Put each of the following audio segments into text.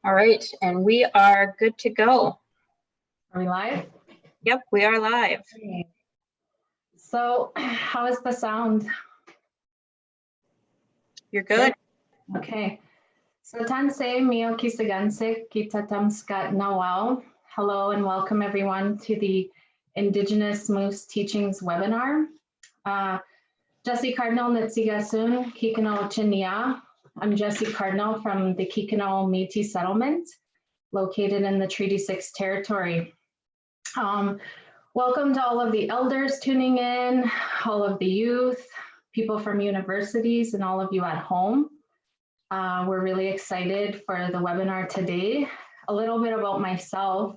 All right, and we are good to go. Are we live? Yep, we are live. Okay. So how is the sound? You're good. Okay. So tanse mio kisagansik kitatamskat nawal. Hello and welcome everyone to the Indigenous Moose Teachings webinar. Jesse Cardinal Nitsigasun Kikano Chinya. I'm Jesse Cardinal from the Kikano Métis settlement located in the Treaty 6 territory. Welcome to all of the elders tuning in, all of the youth, people from universities, and all of you at home. We're really excited for the webinar today. A little bit about myself.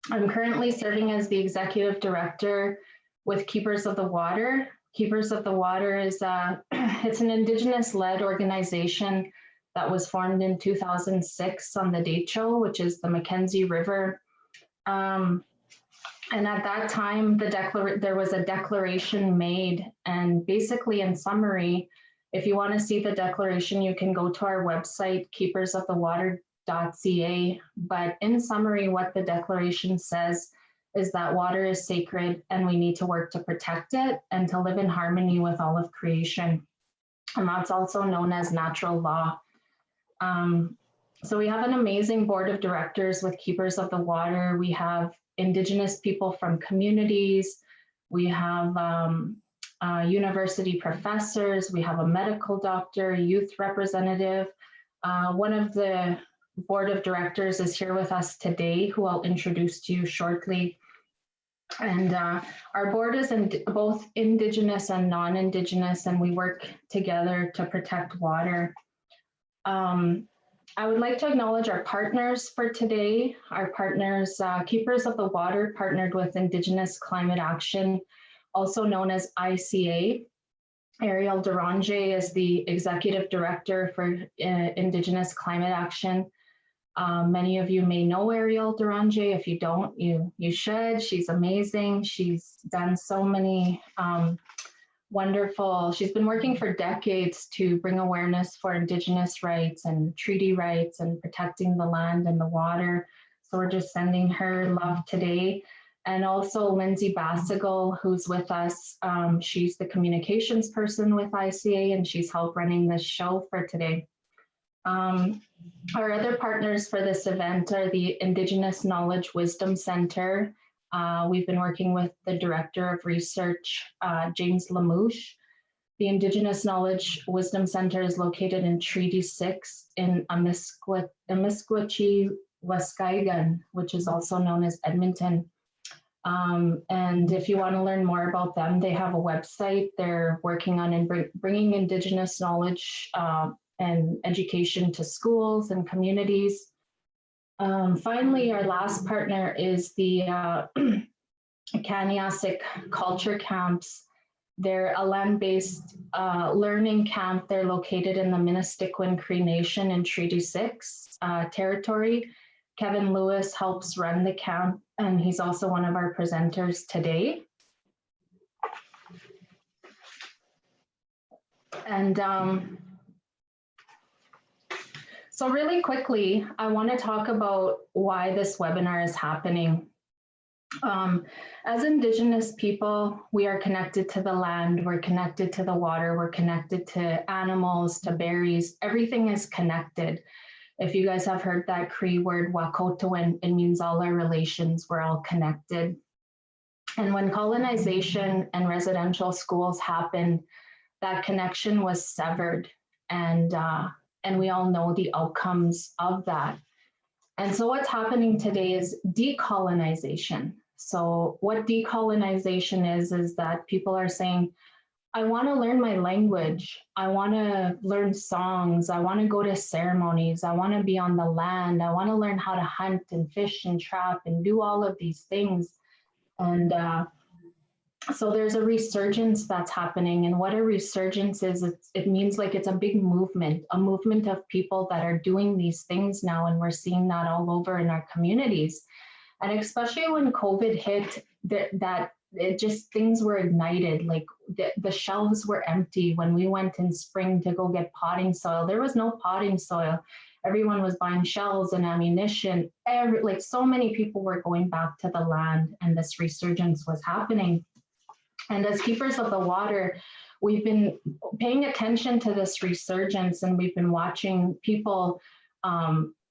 I'm currently serving as the Executive Director with Keepers of the Water. Keepers of the Water is it's an Indigenous-led organization that was formed in 2006 on the Decho, which is the Mackenzie River. And at that time, there was a declaration made, and basically in summary, if you want to see the declaration, you can go to our website, keepersofthewater.ca. But in summary, what the declaration says is that water is sacred and we need to work to protect it and to live in harmony with all of creation. And that's also known as natural law. So we have an amazing board of directors with Keepers of the Water. We have Indigenous people from communities. We have university professors. We have a medical doctor, youth representative. One of the board of directors is here with us today, who I'll introduce to you shortly. And our board is both Indigenous and non-Indigenous, and we work together to protect water. I would like to acknowledge our partners for today. Our partners, Keepers of the Water, partnered with Indigenous Climate Action, also known as ICA. Ariel Deranger is the Executive Director for Indigenous Climate Action. Many of you may know Ariel Deranger. If you don't, you should. She's amazing. She's done so many wonderful. She's been working for decades to bring awareness for Indigenous rights and treaty rights and protecting the land and the water. So we're just sending her love today. And also Lindsay Bassigal, who's with us. She's the communications person with ICA, and she's helped running this show for today. Our other partners for this event are the Indigenous Knowledge Wisdom Centre. We've been working with the Director of Research, James Lamouche. The Indigenous Knowledge Wisdom Centre is located in Treaty 6 in Amiskwachie, Wastesicoot, which is also known as Edmonton. And if you want to learn more about them, they have a website. They're working on bringing Indigenous knowledge and education to schools and communities. Finally, our last partner is the Kaniasik Culture Camps. They're a land-based learning camp. They're located in the Wastesicoot Cree Nation in Treaty 6 territory. Kevin Lewis helps run the camp, and he's also one of our presenters today. And so really quickly, I want to talk about why this webinar is happening. As Indigenous people, we are connected to the land, we're connected to the water, we're connected to animals, to berries, everything is connected. If you guys have heard that Cree word, Wakotowin, it means all our relations, we're all connected. And when colonization and residential schools happened, that connection was severed, and we all know the outcomes of that. And so what's happening today is decolonization. So what decolonization is that people are saying, I want to learn my language. I want to learn songs. I want to go to ceremonies. I want to be on the land. I want to learn how to hunt and fish and trap and do all of these things. And so there's a resurgence that's happening. And what a resurgence is, it means like it's a big movement, a movement of people that are doing these things now. And we're seeing that all over in our communities. And especially when COVID hit, that it just, things were ignited. Like the shelves were empty when we went in spring to go get potting soil. There was no potting soil. Everyone was buying shells and ammunition. Like so many people were going back to the land, and this resurgence was happening. And as keepers of the water, we've been paying attention to this resurgence, and we've been watching people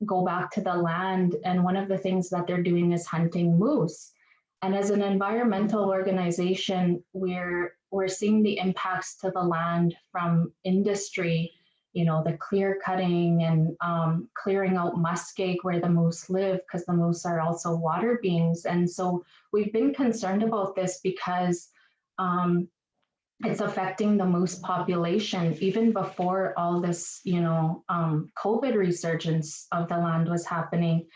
go back to the land. And one of the things that they're doing is hunting moose. And as an environmental organization, we're seeing the impacts to the land from industry, you know, the clear cutting and clearing out muskeg where the moose live, because the moose are also water beings. And so we've been concerned about this because it's affecting the moose population even before all this, you know, COVID resurgence of the land was happening.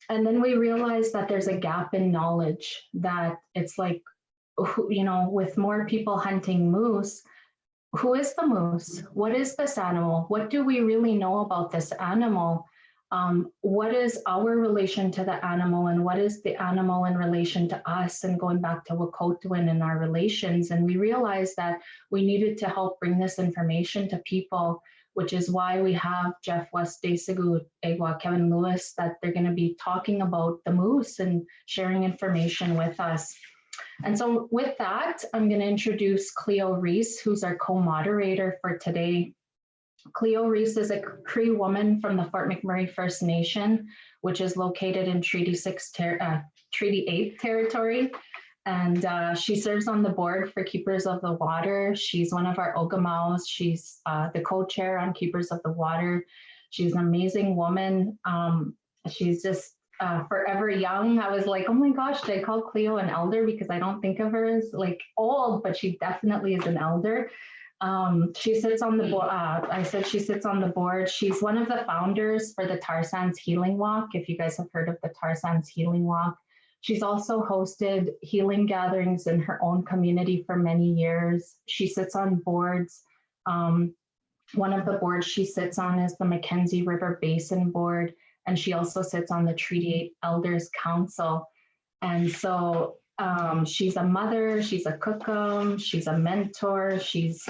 And then we realized that there's a gap in knowledge, that it's like, you know, with more people hunting moose, who is the moose? What is this animal? What do we really know about this animal? What is our relation to the animal, and what is the animal in relation to us? And going back to Wastesicoot and our relations, and we realized that we needed to help bring this information to people, which is why we have Jeff Wastesicoot, Kevin Lewis, that they're going to be talking about the moose and sharing information with us. And so with that, I'm going to introduce Cleo Reece, who's our co-moderator for today. Cleo Reece is a Cree woman from the Fort McMurray First Nation, which is located in Treaty 8 territory. And she serves on the board for Keepers of the Water. She's one of our Ogamaos. She's the co-chair on Keepers of the Water. She's an amazing woman. She's just forever young. I was like, oh my gosh, did I call Cleo an elder? Because I don't think of her as like old, but she definitely is an elder. She sits on the board. I said she sits on the board. She's one of the founders for the Tar Sands Healing Walk, if you guys have heard of the Tar Sands Healing Walk. She's also hosted healing gatherings in her own community for many years. She sits on boards. One of the boards she sits on is the Mackenzie River Basin Board, and she also sits on the Treaty 8 Elders Council. And so she's a mother, she's a cookum, she's a mentor, she's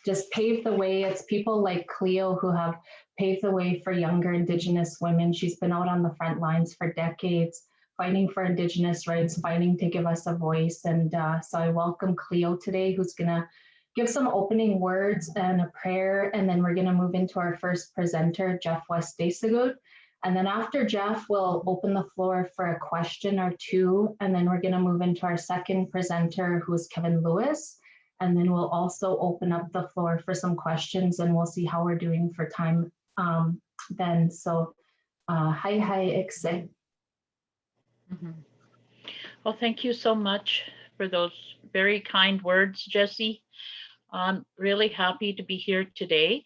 just paved the way. It's people like Cleo who have paved the way for younger Indigenous women. She's been out on the front lines for decades, fighting for Indigenous rights, fighting to give us a voice. And so I welcome Cleo today, who's gonna give some opening words and a prayer, and then we're gonna move into our first presenter, Jeff Wastesicoot. And then after Jeff, we'll open the floor for a question or two, and then we're gonna move into our second presenter, who is Kevin Lewis. And then we'll also open up the floor for some questions, and we'll see how we're doing for time then. So, hi, Ikse. Well, thank you so much for those very kind words, Jessie. I'm really happy to be here today.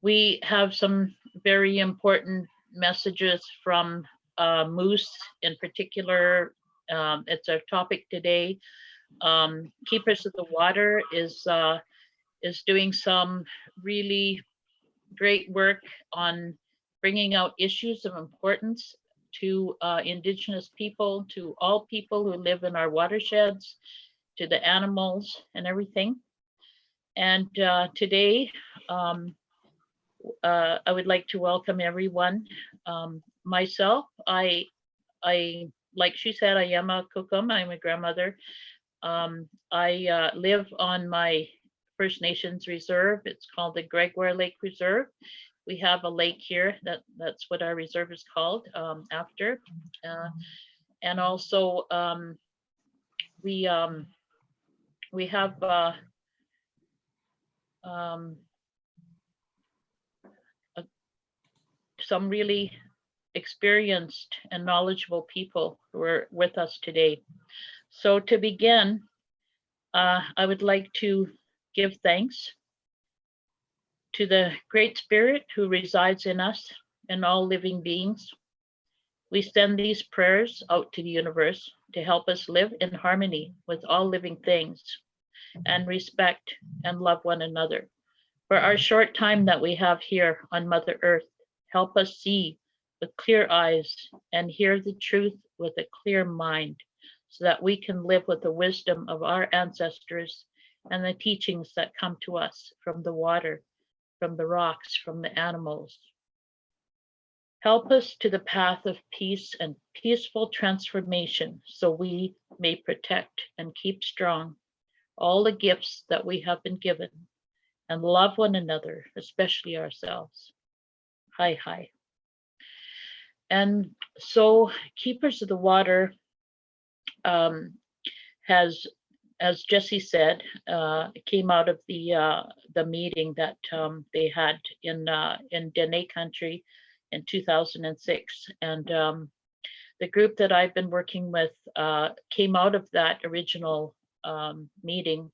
We have some very important messages from Moose in particular. It's our topic today. Keepers of the Water is doing some really great work on bringing out issues of importance to Indigenous people, to all people who live in our watersheds, to the animals and everything. And today, I would like to welcome everyone. Myself, I, like she said, I am a cookum. I'm a grandmother. I live on my First Nations reserve. It's called the Gregoire Lake Reserve. We have a lake here. That's what our reserve is called after. And also we have some really experienced and knowledgeable people who are with us today. So to begin, I would like to give thanks to the Great Spirit who resides in us and all living beings. We send these prayers out to the universe to help us live in harmony with all living things and respect and love one another. For our short time that we have here on Mother Earth, help us see with clear eyes and hear the truth with a clear mind, so that we can live with the wisdom of our ancestors and the teachings that come to us from the water, from the rocks, from the animals. Help us to the path of peace and peaceful transformation, so we may protect and keep strong all the gifts that we have been given, and love one another, especially ourselves. Hi, hi. And so Keepers of the Water has, as Jesse said, came out of the meeting that they had in Dene country in 2006. And the group that I've been working with came out of that original meeting,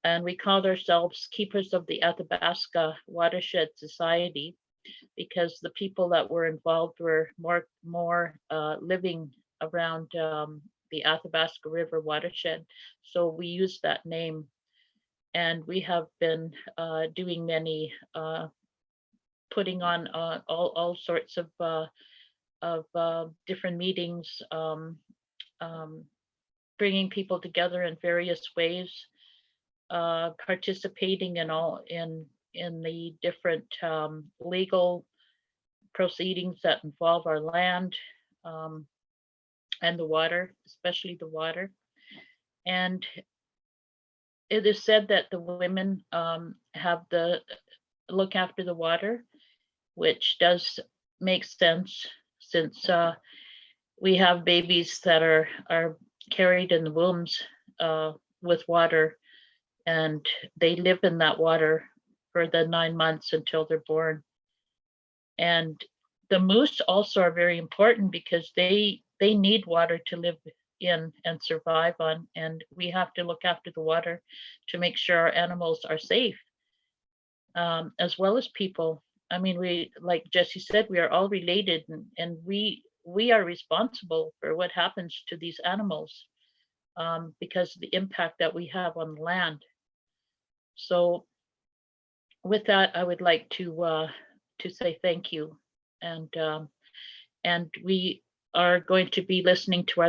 and we called ourselves Keepers of the Athabasca Watershed Society, because the people that were involved were more living around the Athabasca River watershed. So we used that name, and we have been doing many, putting on all sorts of different meetings, bringing people together in various ways, participating in the different legal proceedings that involve our land and the water, especially the water. And it is said that the women have the look after the water, which does make sense, since we have babies that are carried in the wombs with water, and they live in that water for the 9 months until they're born. And the moose also are very important, because they need water to live in and survive on, and we have to look after the water to make sure our animals are safe, as well as people. I mean, we, like Jesse said, we are all related, and we are responsible for what happens to these animals, because of the impact that we have on the land. So with that, I would like to say thank you, and we are going to be listening to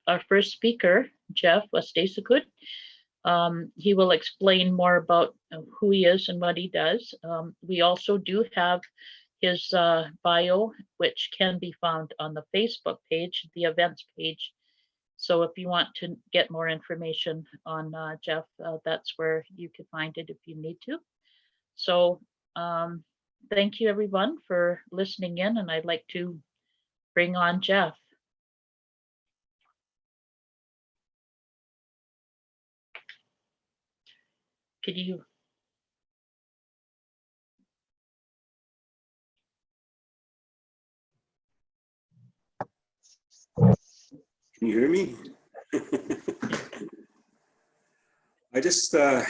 our first speaker, Jeff Wastesicoot. He will explain more about who he is and what he does. We also do have his bio, which can be found on the Facebook page, the events page. So if you want to get more information on Jeff, that's where you can find it if you need to. So thank you everyone for listening in, and I'd like to bring on Jeff. Could you? Can you hear me? I just I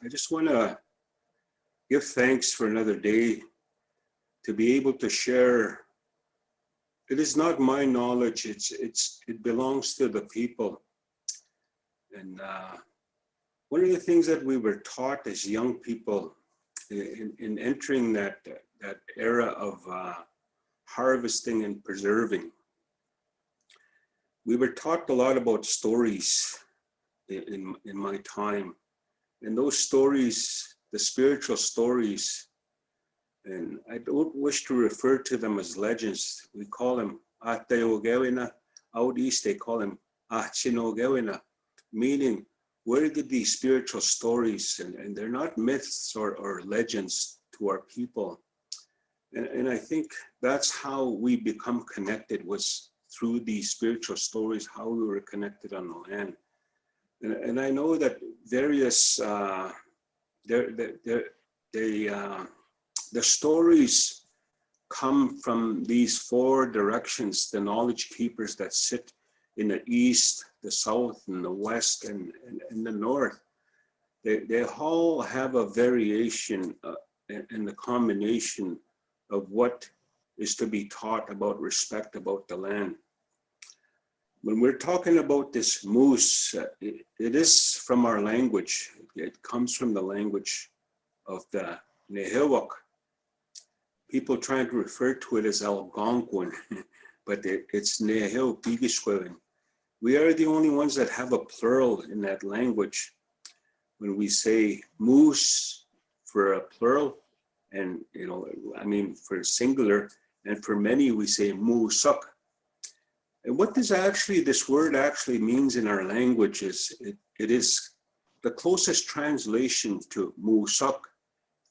just want to give thanks for another day, to be able to share. It is not my knowledge, it belongs to the people. And one of the things that we were taught as young people in entering that era of harvesting and preserving, we were taught a lot about stories in my time. And those stories, the spiritual stories, and I don't wish to refer to them as legends. We call them Atayogewina. Out east they call them Achinogewina, meaning where did these spiritual stories, and they're not myths or legends to our people. And I think that's how we become connected, was through these spiritual stories, how we were connected on the land. And I know that various, the stories come from these four directions, the knowledge keepers that sit in the east, the south, and the west, and the north. They all have a variation in the combination of what is to be taught about respect about the land. When we're talking about this moose, it is from our language. It comes from the language of the Nehewak. People trying to refer to it as Algonquin, but it's Neheo Pigishkwin. We are the only ones that have a plural in that language. When we say moose for a plural, and for singular, and for many we say moosuk. And what this word actually means in our language is it is the closest translation to moosuk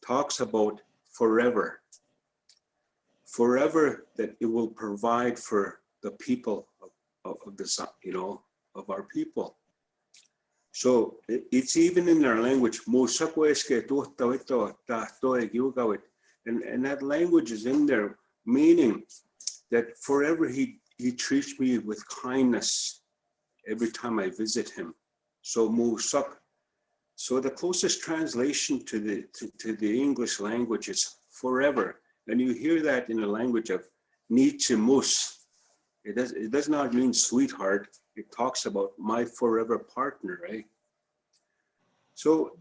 talks about forever. Forever, that it will provide for the people of our people. So it's even in our language, and that language is in there, meaning that forever he treats me with kindness every time I visit him. So musak. So the closest translation to the English language is forever. And you hear that in the language of Nietzsche Mus. It does not mean sweetheart. It talks about my forever partner, right? So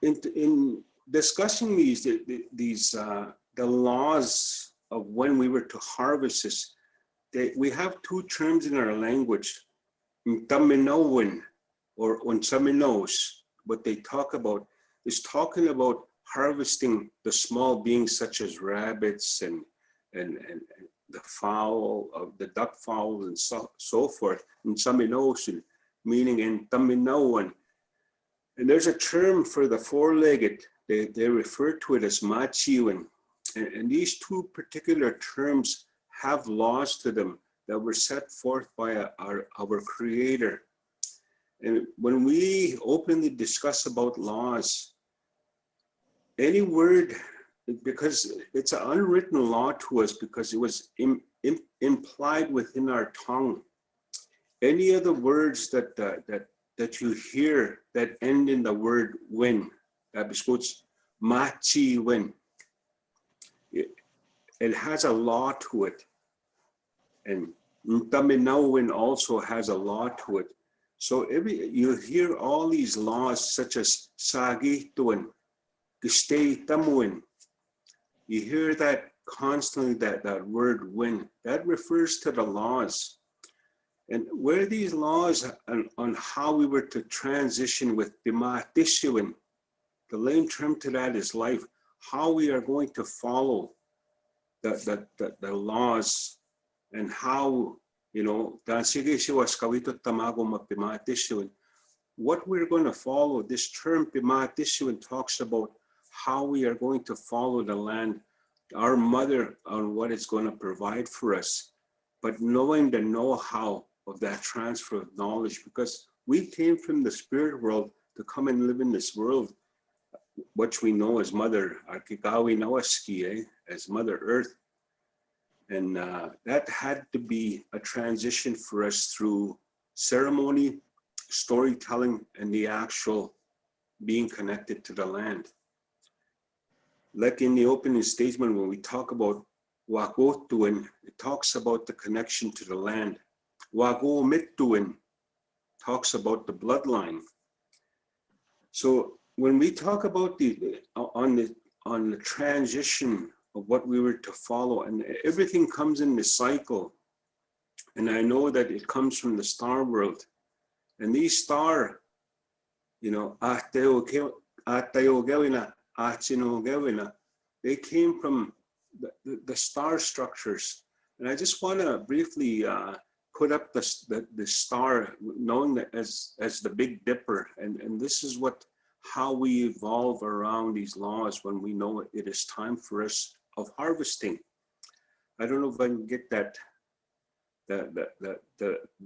in discussing the laws of when we were to harvest this, we have two terms in our language, Ntaminowan or Unsaminos. What they talk about is talking about harvesting the small beings such as rabbits and the fowl, the duck fowls and so forth, Ntaminosan, meaning in Taminowan. And there's a term for the four-legged, they refer to it as machiwan. And these two particular terms have laws to them that were set forth by our Creator. And when we openly discuss about laws, any word, because it's an unwritten law to us, because it was implied within our tongue. Any of the words that you hear that end in the word win, that beskots machi win. It has a law to it. And Ntaminawin also has a law to it. So you hear all these laws such as Sagituin, Gistay Tamuin. You hear that constantly, that word win. That refers to the laws. And where these laws on how we were to transition with Bimatishuin, the lame term to that is life, how we are going to follow the laws, and how, what we're going to follow. This term Bimatishuin talks about how we are going to follow the land, our mother, on what it's going to provide for us, but knowing the know-how of that transfer of knowledge, because we came from the spirit world to come and live in this world, which we know as Mother Arkikawi Nawaski, as Mother Earth. And that had to be a transition for us through ceremony, storytelling, and the actual being connected to the land. Like in the opening statement, when we talk about Wagotuin, it talks about the connection to the land. Wago Mituin talks about the bloodline. So when we talk about on the transition of what we were to follow, and everything comes in this cycle, and I know that it comes from the star world, and these star, they came from the star structures. And I just want to briefly put up the star, knowing that as the Big Dipper, and this is how we evolve around these laws when we know it is time for us of harvesting. I don't know if I can get the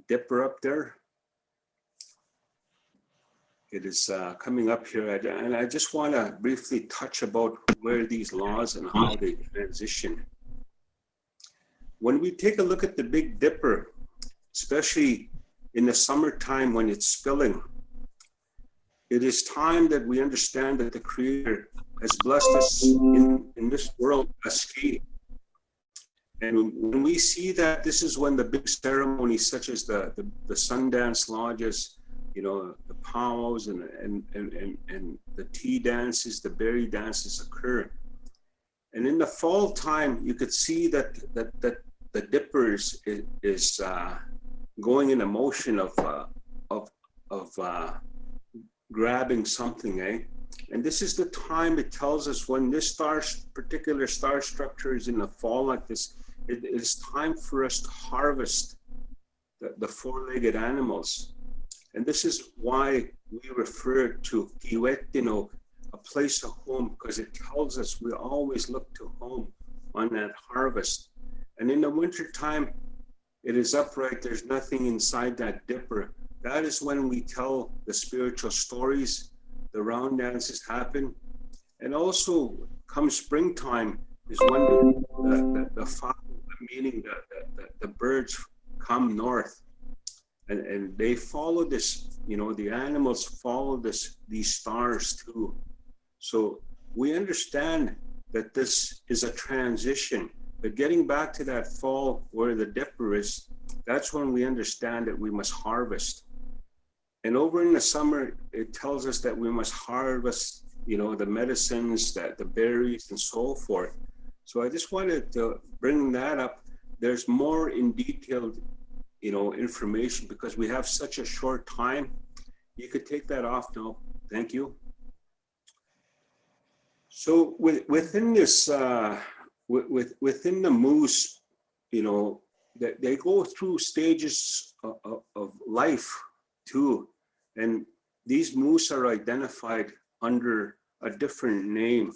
dipper up there. It is coming up here, and I just want to briefly touch about where these laws and how they transition. When we take a look at the Big Dipper, especially in the summertime when it's spilling, it is time that we understand that the Creator has blessed us in this world as ski. And when we see that, this is when the big ceremonies such as the Sundance Lodges, the powwows and the tea dances, the berry dances occur. And in the fall time, you could see that the dipper is going in a motion of grabbing something, eh? And this is the time it tells us when this particular star structure is in the fall like this, it is time for us to harvest the four-legged animals. And this is why we refer to Kiwetino, a place of home, because it tells us we always look to home on that harvest. And in the winter time, it is upright. There's nothing inside that dipper. That is when we tell the spiritual stories, the round dances happen. And also come springtime is when the fowl, meaning the birds come north. And they follow this, you know, the animals follow these stars too. So we understand that this is a transition, but getting back to that fall where the dipper is, that's when we understand that we must harvest. And over in the summer, it tells us that we must harvest, you know, the medicines, the berries and so forth. So I just wanted to bring that up. There's more in detailed, you know, information because we have such a short time. You could take that off now. Thank you. So within this, within the moose, you know, they go through stages of life too. And these moose are identified under a different name.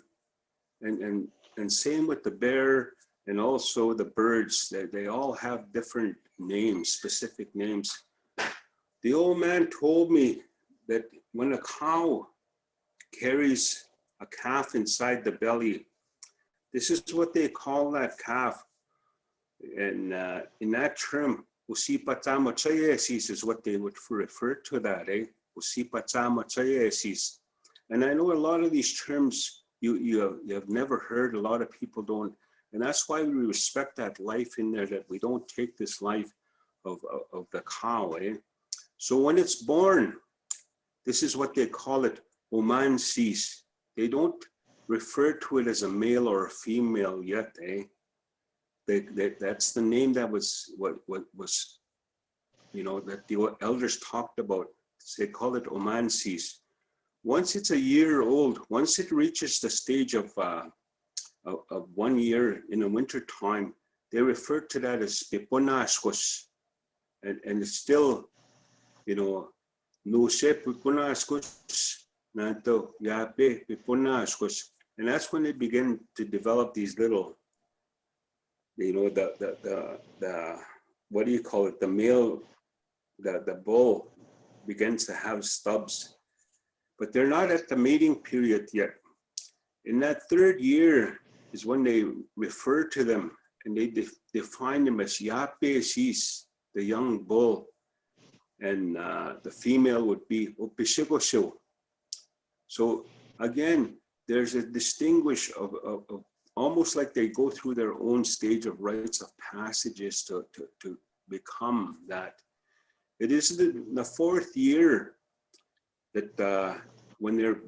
And same with the bear and also the birds. They all have different names, specific names. The old man told me that when a cow carries a calf inside the belly, this is what they call that calf. And in that term, usipatamachayesis is what they would refer to that, eh? Usipatamachayesis. And I know a lot of these terms you have never heard, a lot of people don't. And that's why we respect that life in there, that we don't take this life of the cow, eh? So when it's born, this is what they call it, omansis. They don't refer to it as a male or a female yet, eh? That's the name that was what was, you know, that the elders talked about. They call it omansis. Once it's a year old, once it reaches the stage of 1 year in the winter time, they refer to that as piponaskos, and it's still, you know, no se piponaskos, nato yape piponaskos, and that's when they begin to develop these little, you know, the what do you call it? The male, the bull begins to have stubs, but they're not at the mating period yet. In that third year is when they refer to them and they define them as yapesis, the young bull, and the female would be opishigosho. So again, there's a distinguish of almost like they go through their own stage of rites of passages to become that. It is the fourth year that when they're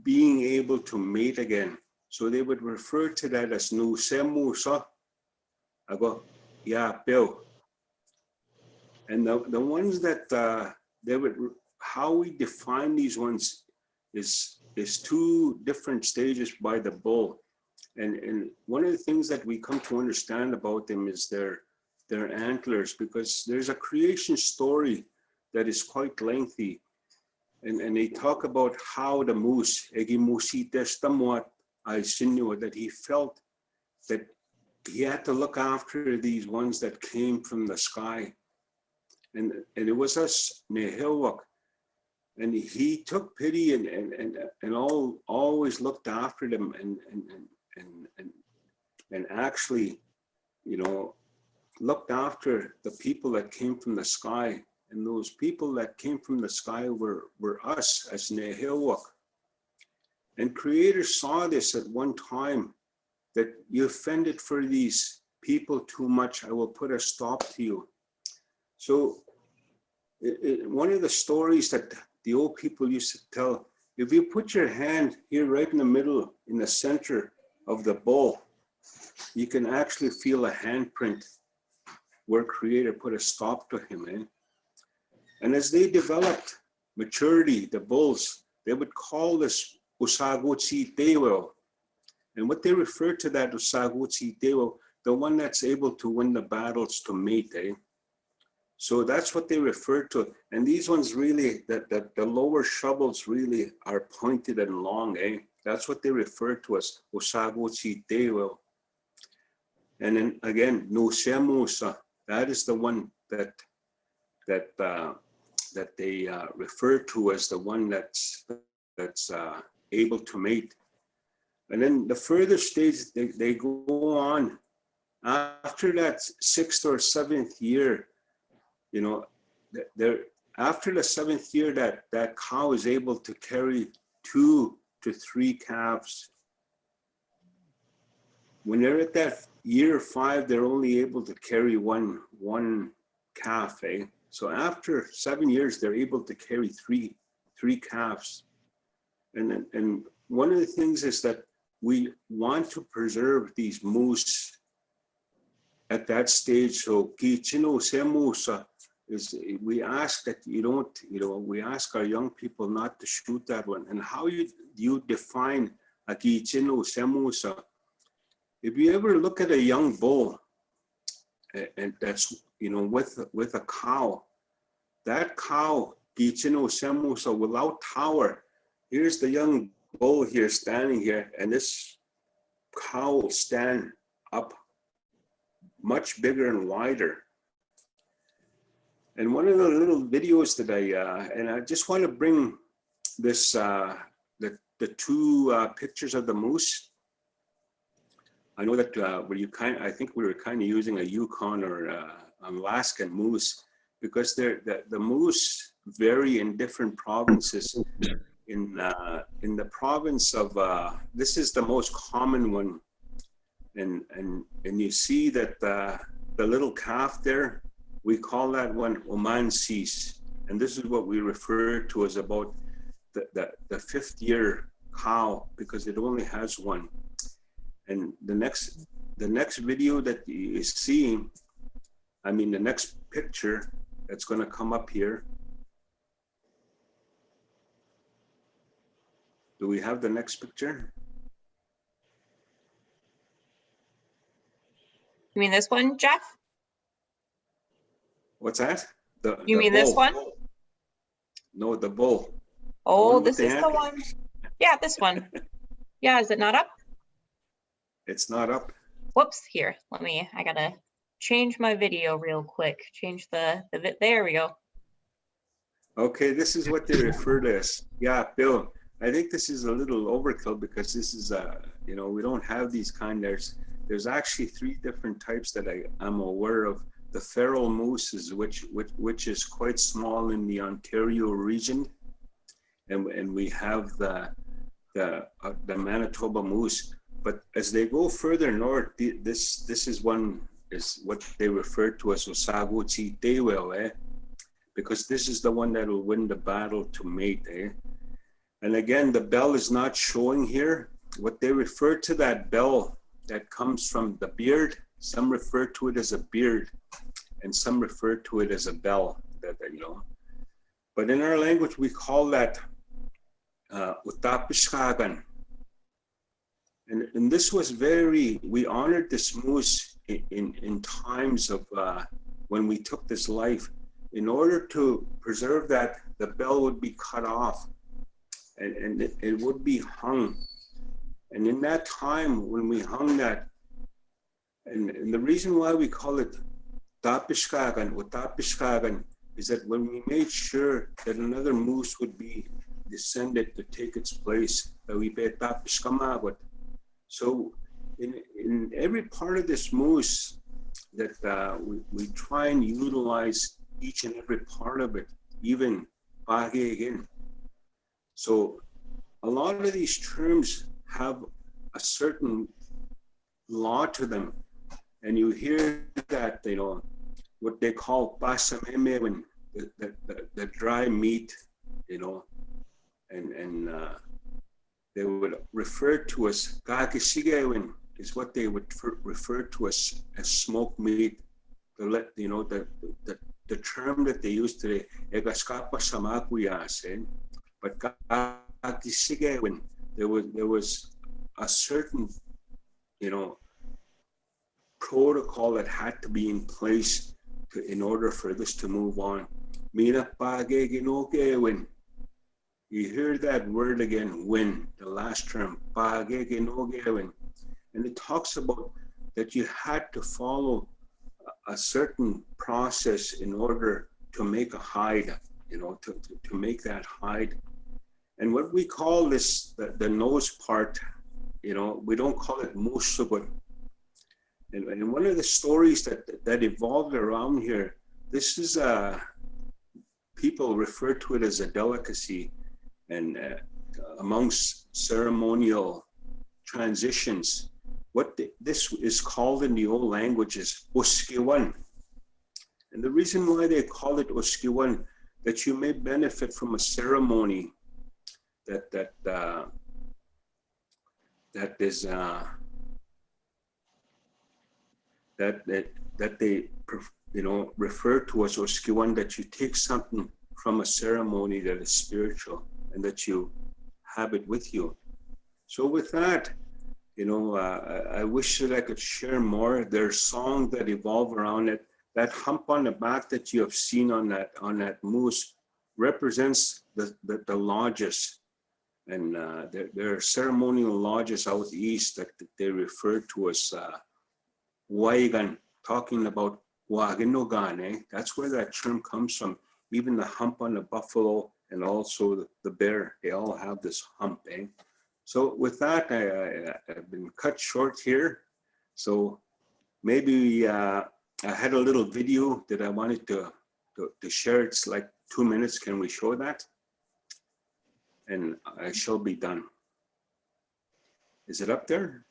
being able to mate again. So they would refer to that as nu semusa, ago yapeo. And the ones that they would, how we define these ones is two different stages by the bull. And one of the things that we come to understand about them is their antlers, because there's a creation story that is quite lengthy. And they talk about how the moose, that he felt that he had to look after these ones that came from the sky. And it was us, Nehilwak. And he took pity and always looked after them and actually, you know, looked after the people that came from the sky. And those people that came from the sky were us as Nehilwak. And Creator saw this at one time, that you offended for these people too much. I will put a stop to you. So one of the stories that the old people used to tell, if you put your hand here right in the middle, in the center of the bull, you can actually feel a handprint where Creator put a stop to him. And as they developed maturity, the bulls, they would call this Usaguchi Dewo. And what they refer to that Usaguchi Dewo, the one that's able to win the battles to mate. So that's what they refer to. And these ones really, the lower shovels really are pointed and long. That's what they refer to as Usaguchi Dewo. And then again, Nusemusa, that is the one that they refer to as the one that's able to mate. And then the further stage, they go on. After that 6th or 7th year, you know, after the 7th year, that cow is able to carry 2 to 3 calves. When they're at that year 5, they're only able to carry one calf. So after 7 years, they're able to carry three calves. And one of the things is that we want to preserve these moose at that stage. So kichino semusa is, we ask that you don't, we ask our young people not to shoot that one. And how you define a kichino semusa? If you ever look at a young bull, and that's, with a cow, that cow, kichino semusa, without tower, here's the young bull here standing here, and this cow will stand up much bigger and wider. And one of the little videos that I just want to bring this, the 2 pictures of the moose. I know that I think we were kind of using a Yukon or Alaskan moose, because the moose vary in different provinces. In the province of, this is the most common one, and you see that the little calf there, we call that one Omansis, and this is what we refer to as about the 5th year cow, because it only has one. And the next video that you see, the next picture that's going to come up here. Do we have the next picture? You mean this one, Jeff? What's that? You mean this one? No, the bull. Oh, this is the one. Yeah, this one. Yeah, is it not up? It's not up. Whoops, here. I gotta change my video real quick. Change there we go. Okay, this is what they refer to as, yeah, Bill. I think this is a little overkill, because this is, we don't have these kind. There's actually 3 different types that I'm aware of. The feral moose is which is quite small in the Ontario region, and we have the Manitoba moose. But as they go further north, this is what they refer to as Usaguchi Dewo, because this is the one that will win the battle to mate. And again, the bell is not showing here. What they refer to that bell that comes from the beard, some refer to it as a beard, and some refer to it as a bell. But in our language, we call that Utapishkagan. And this was we honored this moose in times of when we took this life. In order to preserve that, the bell would be cut off, and it would be hung. And in that time, when we hung that, and the reason why we call it Utapishkagan, is that when we made sure that another moose would be descended to take its place, that we pay Tapishkamagot. So in every part of this moose, that we try and utilize each and every part of it, even again. So a lot of these terms have a certain law to them, and you hear that, what they call pasameme, when the dry meat, and refer to as kakisigewin, is what they would refer to as smoked meat. The term that they use today, egaskapa samakuyasen, but kakisigewin, there was a certain, protocol that had to be in place in order for this to move on. Mina pageginogewin. You hear that word again, win, the last term, pageginogewin. And it talks about that you had to follow a certain process in order to make a hide, to make that hide. And what we call this, the nose part, we don't call it musugut. And one of the stories that evolved around here, this is people refer to it as a delicacy, and amongst ceremonial transitions, this is called in the old languages oskiwan. And the reason why they call it oskiwan, that you may benefit from a ceremony that they refer to as oskiwan, that you take something from a ceremony that is spiritual and that you have it with you. So with that, I wish that I could share more. There's songs that evolve around it. That hump on the back that you have seen on that moose represents the lodges, and there are ceremonial lodges out east that they refer to as waigan, talking about waginogane. That's where that term comes from. Even the hump on the buffalo and also the bear, they all have this hump. So with that, I've been cut short here. So maybe I had a little video that I wanted to share. It's like 2 minutes. Can we show that? And I shall be done. Is it up there?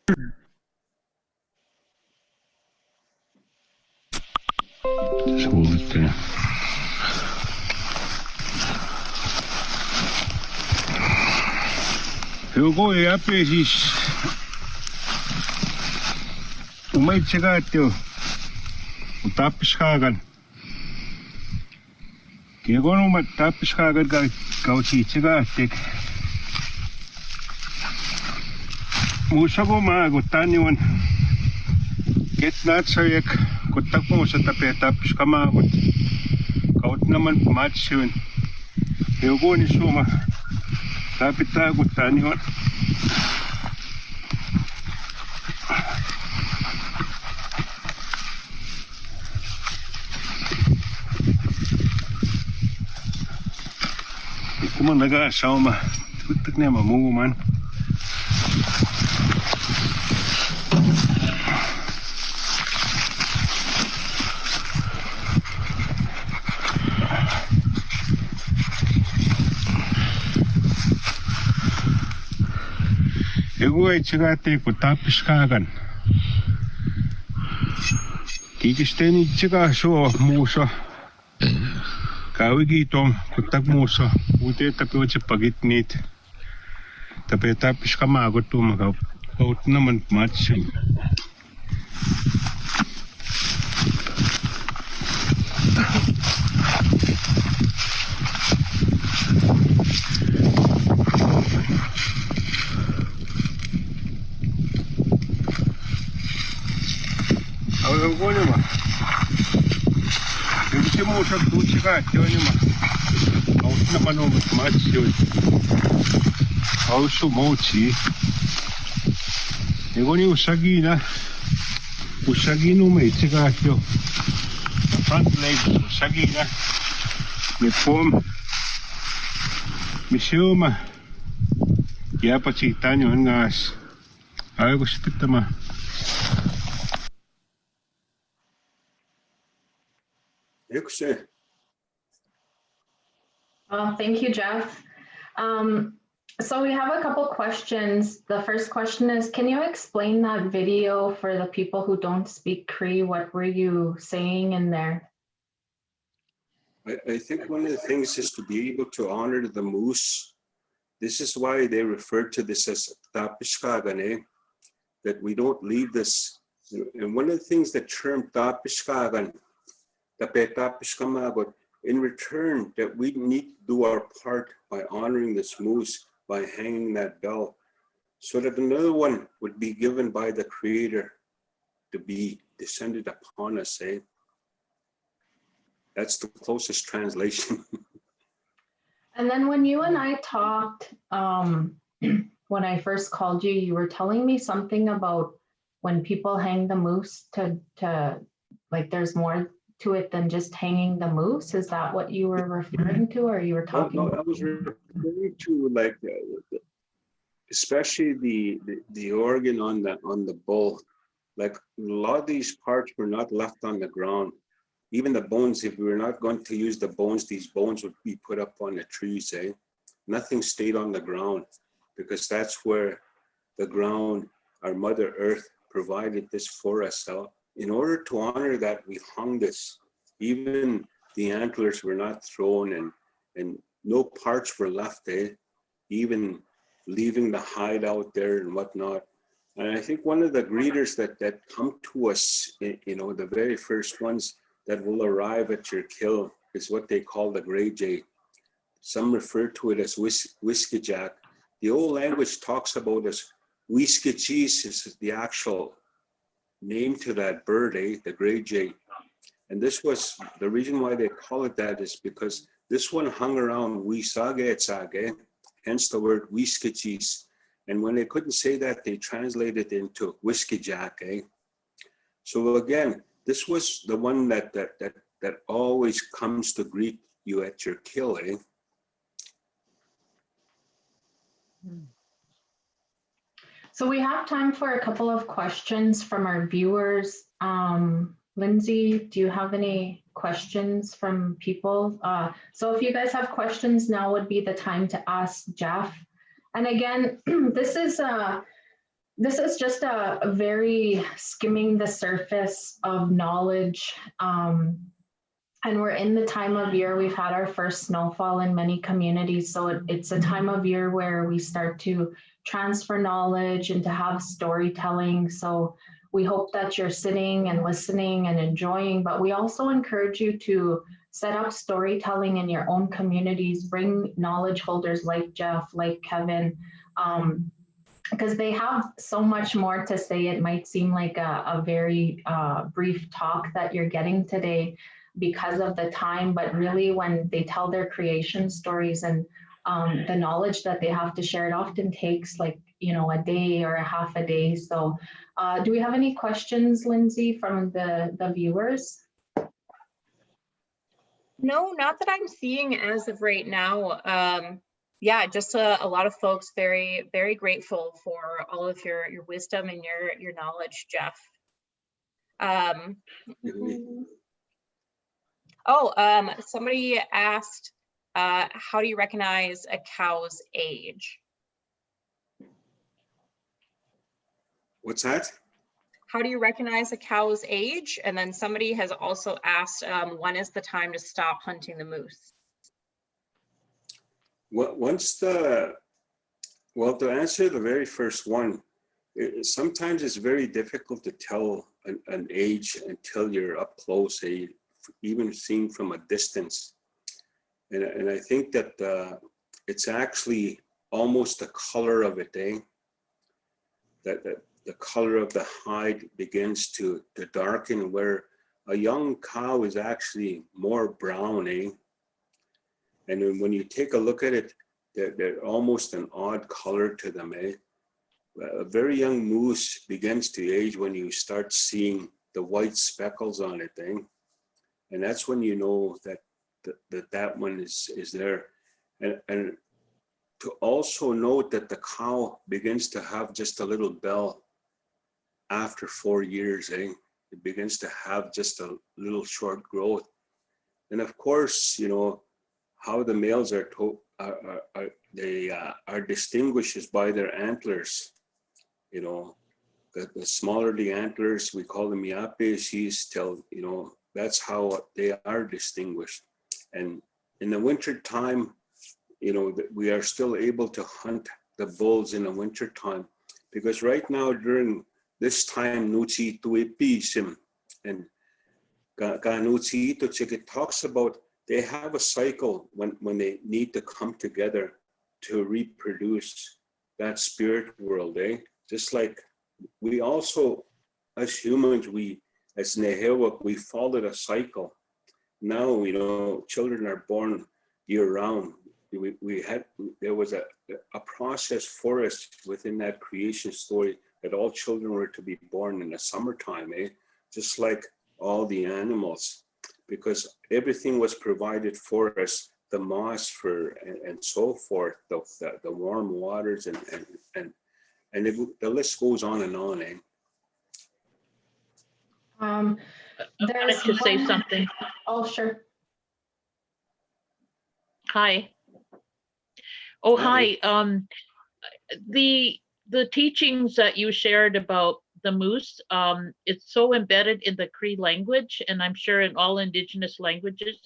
Just hold it there. Joku ei appi siis umaitsekaatio utappiskaagan. Kiekonumat tappiskaagan kausiitsekaattik. Muussa maagut tanniwan ketnaatsajak kuttakmuusa tapia tappiskamaagut. Kaut naman maatsiwen. Joku ni suma tapitaagut tanniwan. Kuman nag-aasawa tutak niya mamunguman. Ego ay tsigate ko tapis kagan. Kikisteni tsiga so muusa. Kauigitom kutak muusa. Ute tapi otse pagitnit. Tapi tapis kamagot tu magaw. Kaut naman matsim. Ang ko naman. Yung si Musa tutsi ka, yun naman. Kaut naman ang match yun. Kauso mochi. Ego ni usagi na. Usagi no may tsika yun. Front leg usagi na. May form. May siyoma. Kaya pa sita nyo ang ngas. Ayaw ko sipit naman. Well, thank you, Jeff. So we have a couple questions. The first question is, can you explain that video for the people who don't speak Cree? What were you saying in there? I think one of the things is to be able to honor the moose. this is why they refer to this as tapishkagan, that we don't leave this. And one of the things that term tapishkagan, tapishkamagot, in return, that we need to do our part by honoring this moose, by hanging that bell, so that another one would be given by the Creator to be descended upon us, eh? That's the closest translation. And then when you and I talked, when I first called you, you were telling me something about when people hang the moose to like there's more to it than just hanging the moose. Is that what you were referring to, or you were talking No, about? I was referring to like, especially the organ on the bull. Like a lot of these parts were not left on the ground. Even the bones, if we were not going to use the bones, these bones would be put up on the trees, eh? Nothing stayed on the ground, because that's where the ground, our Mother Earth, provided this for us. So in order to honor that, we hung this. Even the antlers were not thrown, and no parts were left, eh? Even leaving the hide out there and whatnot. And I think one of the greeters that come to us, you know, the very first ones that will arrive at your kill is what they call the Grey Jay. Some refer to it as whiskey jack. The old language talks about as whiskey cheese is the actual name to that bird, eh? The Grey Jay. And this was, the reason why they call it that is because this one hung around Wastesicoot, hence the word whiskey cheese. And when they couldn't say that, they translated it into whiskey jack, eh? So again, this was the one that always comes to greet you at your kill, eh? So we have time for a couple of questions from our viewers. Lindsay, do you have any questions from people? So if you guys have questions, now would be the time to ask Jeff. And again, this is just a very skimming the surface of knowledge. And we're in the time of year, we've had our first snowfall in many communities. So it's a time of year where we start to transfer knowledge and to have storytelling. So we hope that you're sitting and listening and enjoying, but we also encourage you to set up storytelling in your own communities, bring knowledge holders like Jeff, like Kevin, because they have so much more to say. It might seem like a very brief talk that you're getting today because of the time, but really when they tell their creation stories and the knowledge that they have to share, it often takes like, you know, a day or a half a day. So do we have any questions, Lindsay, from the viewers? No, not that I'm seeing as of right now. Yeah, just a lot of folks very, very grateful for all of your wisdom and your knowledge, Jeff. Somebody asked, how do you recognize a cow's age? What's that? How do you recognize a cow's age? And then somebody has also asked, when is the time to stop hunting the moose? Well, to answer the very first one, sometimes it's very difficult to tell an age until you're up close, even seen from a distance. And I think that it's actually almost the color of it, eh? That the color of the hide begins to darken, where a young cow is actually more brown, eh? And then when you take a look at it, they're almost an odd color to them, eh? A very young moose begins to age when you start seeing the white speckles on it, eh? And that's when you know that one is there. And to also note that the cow begins to have just a little bell after 4 years, eh? It begins to have just a little short growth. And of course, you know, how the males are distinguished is by their antlers. You know, the smaller the antlers, we call them yapes, till, you know, that's how they are distinguished. And in the winter time, that we are still able to hunt the bulls in the winter time, because right now during this time, Nuchi Tuipisim and Ganuchi it talks about they have a cycle when they need to come together to reproduce that spirit world, Just like we also, as humans, as Nehewak, we followed a cycle. Now, children are born year round. There was a process for us within that creation story that all children were to be born in the summertime, just like all the animals, because everything was provided for us, the moss and so forth, the warm waters and the list goes on and on. I'd There's like to say one- something. Oh, sure. Hi. Oh, Hi. hi. The teachings that you shared about the moose, it's so embedded in the Cree language, and I'm sure in all Indigenous languages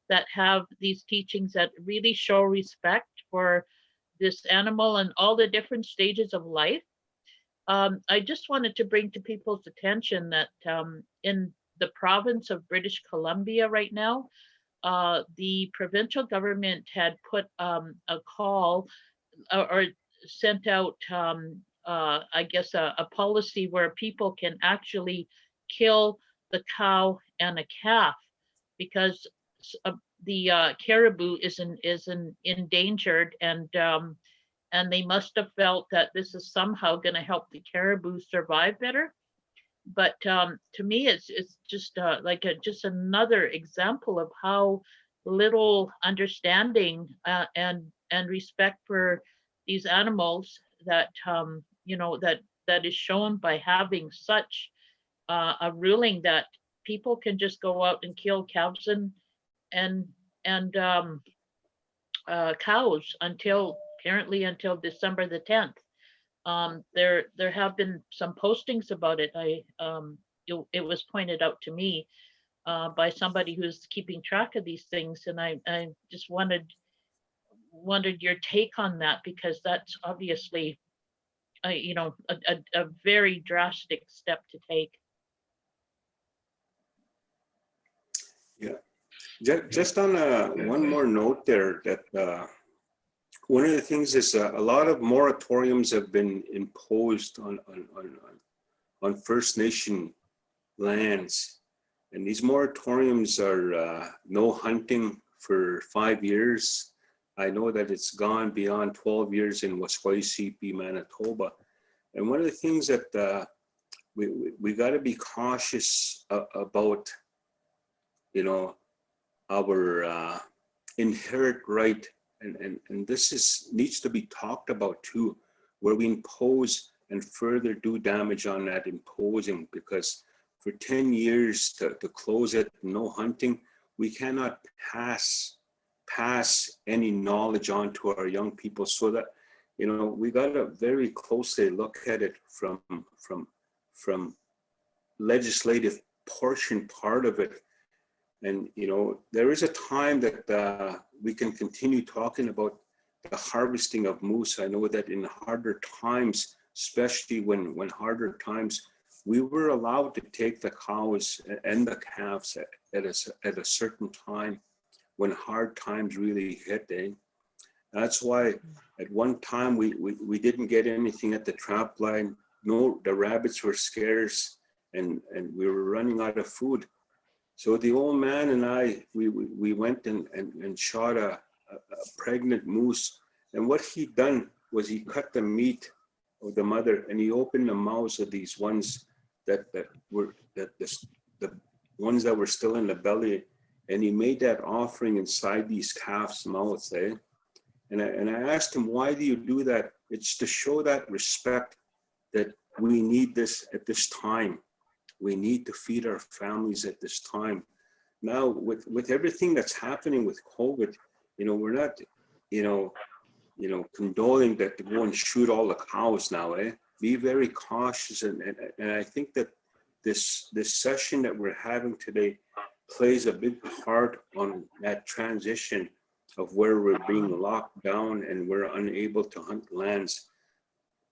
that have these teachings that really show respect for this animal and all the different stages of life. I just wanted to bring to people's attention that in the province of British Columbia right now, the provincial government had put a call or sent out, I guess, a policy where people can actually kill the cow and a calf because the caribou is endangered, and they must have felt that this is somehow going to help the caribou survive better. But to me, it's just like just another example of how little understanding and respect for these animals that that is shown by having such a ruling that people can just go out and kill calves and cows apparently until December the 10th. There have been some postings about it. It was pointed out to me by somebody who's keeping track of these things, and I just wondered your take on that, because that's obviously a very drastic step to take. Yeah, just on one more note there, that one of the things is a lot of moratoriums have been imposed on First Nation lands, and these moratoriums are no hunting for 5 years. I know that it's gone beyond 12 years in Wastesicoot, Manitoba, and one of the things that we got to be cautious about, our inherent right. And this needs to be talked about too, where we impose and further do damage on that imposing, because for 10 years to close it, no hunting, we cannot pass any knowledge on to our young people, so that, we got to very closely look at it from legislative portion part of it. And, there is a time that we can continue talking about the harvesting of moose. I know that in harder times, especially when harder times, we were allowed to take the cows and the calves at a certain time when hard times really hit. That's why at one time we didn't get anything at the trap line. No, the rabbits were scarce, and we were running out of food. So the old man and I, we went and shot a pregnant moose. And what he done was he cut the meat of the mother, and he opened the mouths of these ones the ones that were still in the belly, and he made that offering inside these calves' mouths. And I asked him, why do you do that? It's to show that respect that we need this at this time. We need to feed our families at this time. Now, with everything that's happening with COVID, we're not, condoling that to go and shoot all the cows now. Be very cautious, and I think that this session that we're having today plays a big part on that transition of where we're being locked down and we're unable to hunt lands.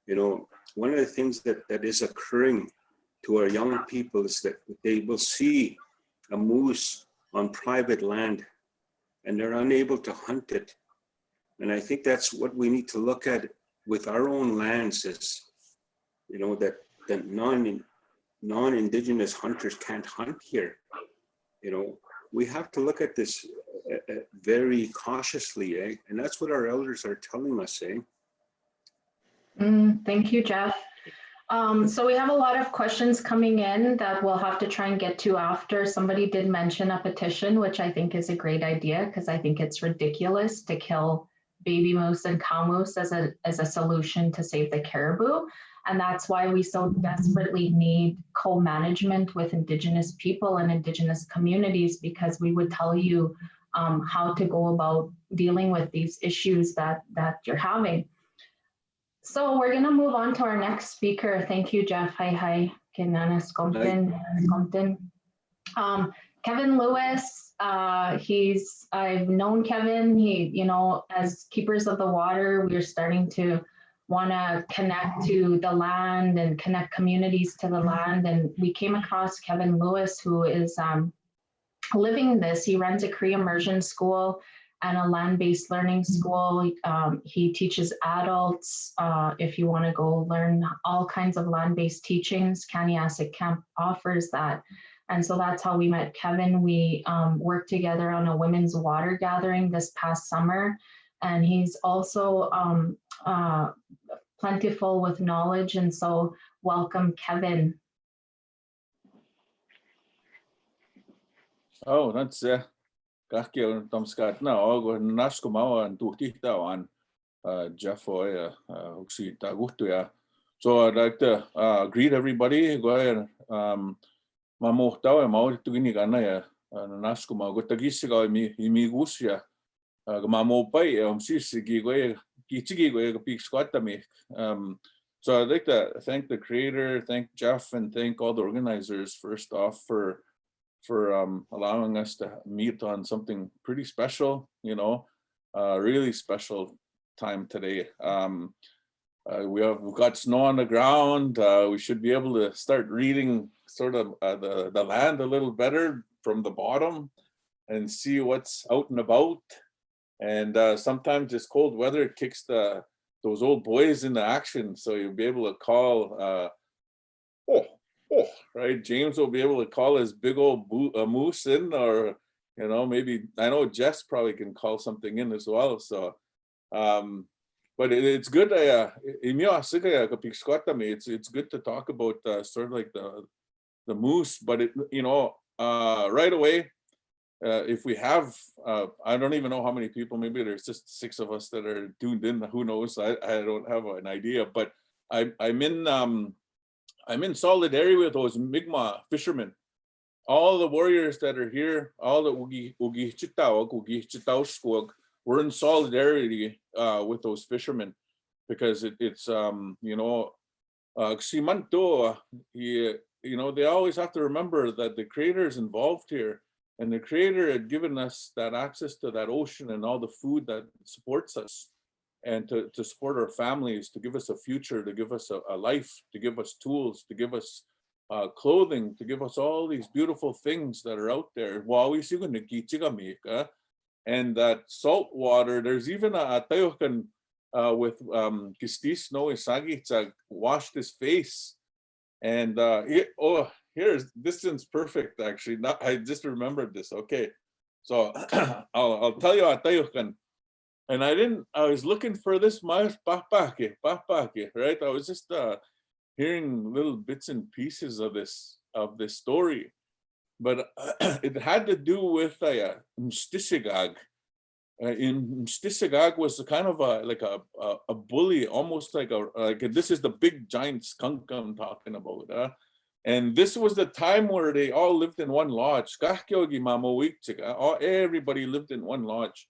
You know, one of the things that is occurring to our young people is that they will see a moose on private land and they're unable to hunt it. And I think that's what we need to look at with our own lands is, you know, that non-Indigenous hunters can't hunt here. You know, we have to look at this very cautiously, eh? And that's what our elders are telling us, eh? Thank you, Jeff. So we have a lot of questions coming in that we'll have to try and get to after. Somebody did mention a petition, which I think is a great idea because I think it's ridiculous to kill baby moose and cow moose as a solution to save the caribou. And that's why we so desperately need co-management with Indigenous people and Indigenous communities, because we would tell you how to go about dealing with these issues that you're having. So we're going to move on to our next speaker. Thank you, Jeff. Hi. Kevin Lewis, I've known Kevin, you know, as Keepers of the Water, we're starting to want to connect to the land and connect communities to the land. And we came across Kevin Lewis, who is living this. He runs a Cree immersion school and a land-based learning school. He teaches adults. If you want to go learn all kinds of land-based teachings, Kaniasik Camp offers that. And so that's how we met Kevin. We worked together on a women's water gathering this past summer. And he's also plentiful with knowledge. And so welcome, Kevin. Oh, that's Kahkio Tomskat now, go Nascoma and Tutita on Jeff Oxita Gutuya. So I'd like to greet everybody. Go ahead. Mamohtawa Maurituginigana Nascoma Gutagisiga Imigusia. Mamopai, Sisigi, Kitigi, Peak Squatami. So I'd like to thank the creator, thank Jeff, and thank all the organizers first off for allowing us to meet on something pretty special, you know, really special time today. We've got snow on the ground. We should be able to start reading sort of the land a little better from the bottom and see what's out and about. And sometimes this cold weather kicks those old boys into action. So you'll be able to call, right? James will be able to call his big old moose in, or, you know, maybe, I know Jess probably can call something in as well. So, but it's good. It's good to talk about sort of like the moose, but you know, right away, if we have, I don't even know how many people, maybe there's just 6 of us that are tuned in, who knows, I don't have an idea, but I'm in solidarity with those Mi'kmaq fishermen, all the warriors that are here, all the we're in solidarity with those fishermen, because it's you know, you know, they always have to remember that the creator is involved here. And the creator had given us that access to that ocean and all the food that supports us, and to support our families, to give us a future, to give us a life, to give us tools, to give us clothing, to give us all these beautiful things that are out there. And that salt water, there's even a tayokan with Kistis no Isagi washed his face. And here's, this is perfect actually. I just remembered this. Okay, so I'll tell you Atayukan. And I was looking for this right? I was just hearing little bits and pieces of this story, but it had to do with Wastesicoot. In Wastesicoot was kind of a bully, almost like this is the big giant skunk I'm talking about. And this was the time where they all lived in one lodge. Everybody lived in one lodge.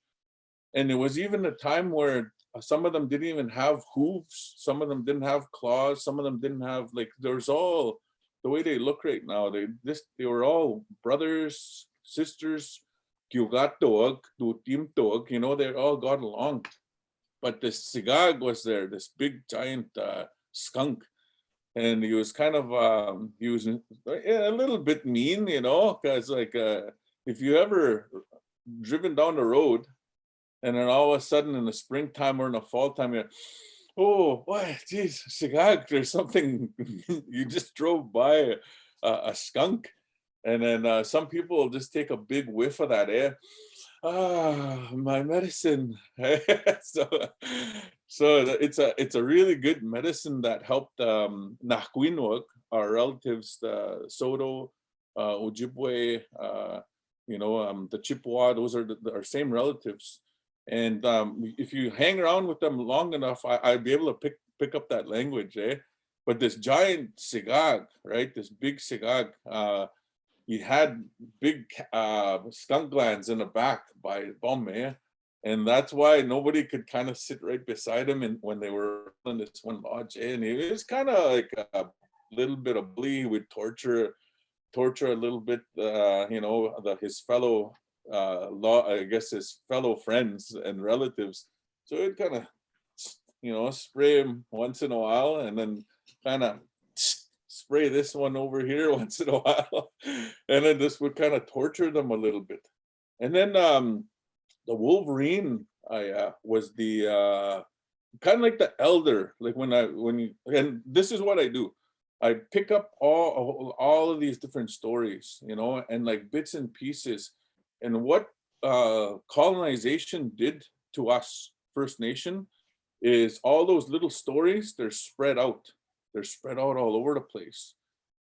And there was even a time where some of them didn't even have hooves, some of them didn't have claws, some of them didn't have, like, there's all the way they look right now. They were all brothers, sisters, Gyugatog, Dutimtog, you know, they all got along. But this Sigag was there, this big giant skunk. And he was kind of, he was a little bit mean, you know, because like if you ever driven down the road and then all of a sudden in the springtime or in the fall time, you're, oh boy, geez, Sigag, there's something, you just drove by a skunk. And then some people will just take a big whiff of that air. Ah, my medicine. so it's a really good medicine that helped Nakwinwak, our relatives, the Soto, Ojibwe, you know, the Chippewa. Those are our same relatives. And if you hang around with them long enough, I'd be able to pick up that language, eh? But this giant Sigag, right? This big Sigag. He had big skunk glands in the back by Bombay, and that's why nobody could kind of sit right beside him when they were in this one lodge. And he was kind of like a little bit of bully. He would torture a little bit, you know, his fellow I guess his fellow friends and relatives. So it kind of, you know, spray him once in a while, and then kind of spray this one over here once in a while, and then this would kind of torture them a little bit. And then the Wolverine was the kind of like the elder. Like and this is what I do. I pick up all of these different stories, you know, and like bits and pieces, and what colonization did to us First Nation is all those little stories. They're spread out. They're spread out all over the place.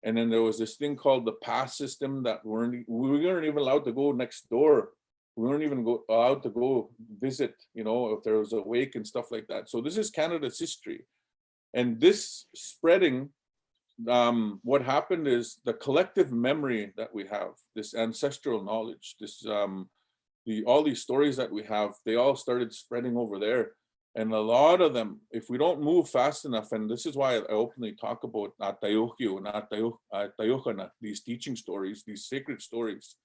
And then there was this thing called the pass system that we weren't even allowed to go next door. We weren't even allowed to go visit, you know, if there was a wake and stuff like that. So this is Canada's history. And this spreading, what happened is the collective memory that we have, this ancestral knowledge, this all these stories that we have, they all started spreading over there. And a lot of them, if we don't move fast enough, and this is why I openly talk about these teaching stories, these sacred stories,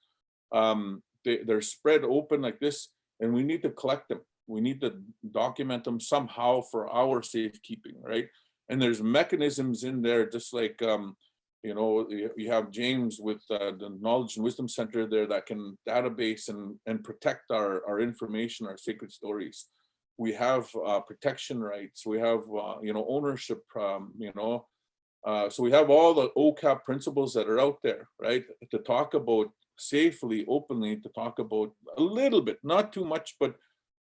they're spread open like this, and we need to collect them. We need to document them somehow for our safekeeping, right? And there's mechanisms in there, just like, you know, you have James with the Knowledge and Wisdom Centre there that can database and protect our information, our sacred stories. We have protection rights. We have, you know, ownership, you know. So we have all the OCAP principles that are out there, right? To talk about safely, openly, to talk about a little bit, not too much, but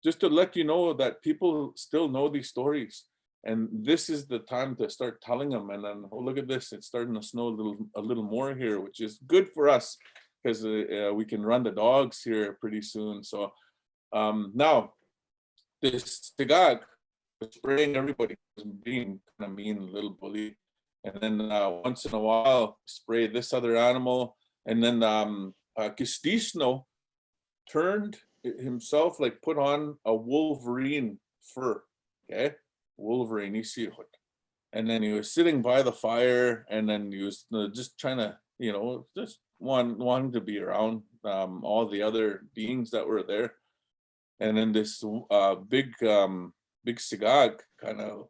just to let you know that people still know these stories. And this is the time to start telling them. And then, oh, look at this, it's starting to snow a little more here, which is good for us because we can run the dogs here pretty soon. So now, this Sigag was spraying everybody, was being kind of mean, little bully. And then once in a while, spray this other animal. And then Kistisno turned himself, like put on a Wolverine fur, okay? Wolverine, Sihk. And then he was sitting by the fire, and then he was just trying to, you know, just wanting to be around all the other beings that were there. And then this big Sigag kind of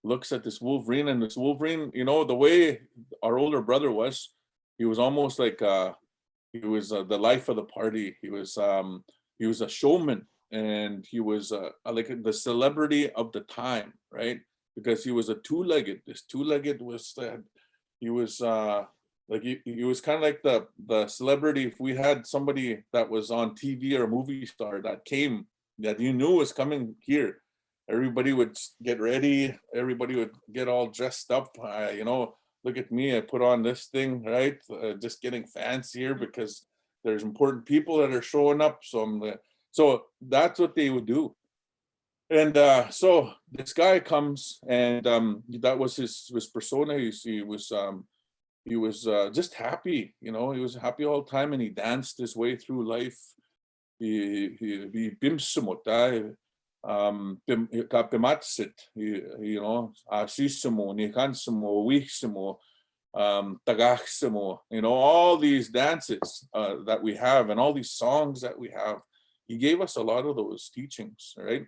looks at this Wolverine, and this Wolverine, you know, the way our older brother was, he was almost like he was the life of the party. He was a showman, and he was like the celebrity of the time, right? Because he was a two-legged. This two-legged was he was like he was kind of like the celebrity. If we had somebody that was on TV or a movie star that came, that you knew was coming here, everybody would get ready. Everybody would get all dressed up. You know, look at me, I put on this thing, right? Just getting fancier because there's important people that are showing up. So that's what they would do. And so this guy comes, and that was his persona. He was just happy, you know. He was happy all the time, and he danced his way through life. He bimsumot, kapimatsit, you know, asisimo, nikansimo, wiksimo. tagaksimo, all these dances that we have and all these songs that we have. He gave us a lot of those teachings, right?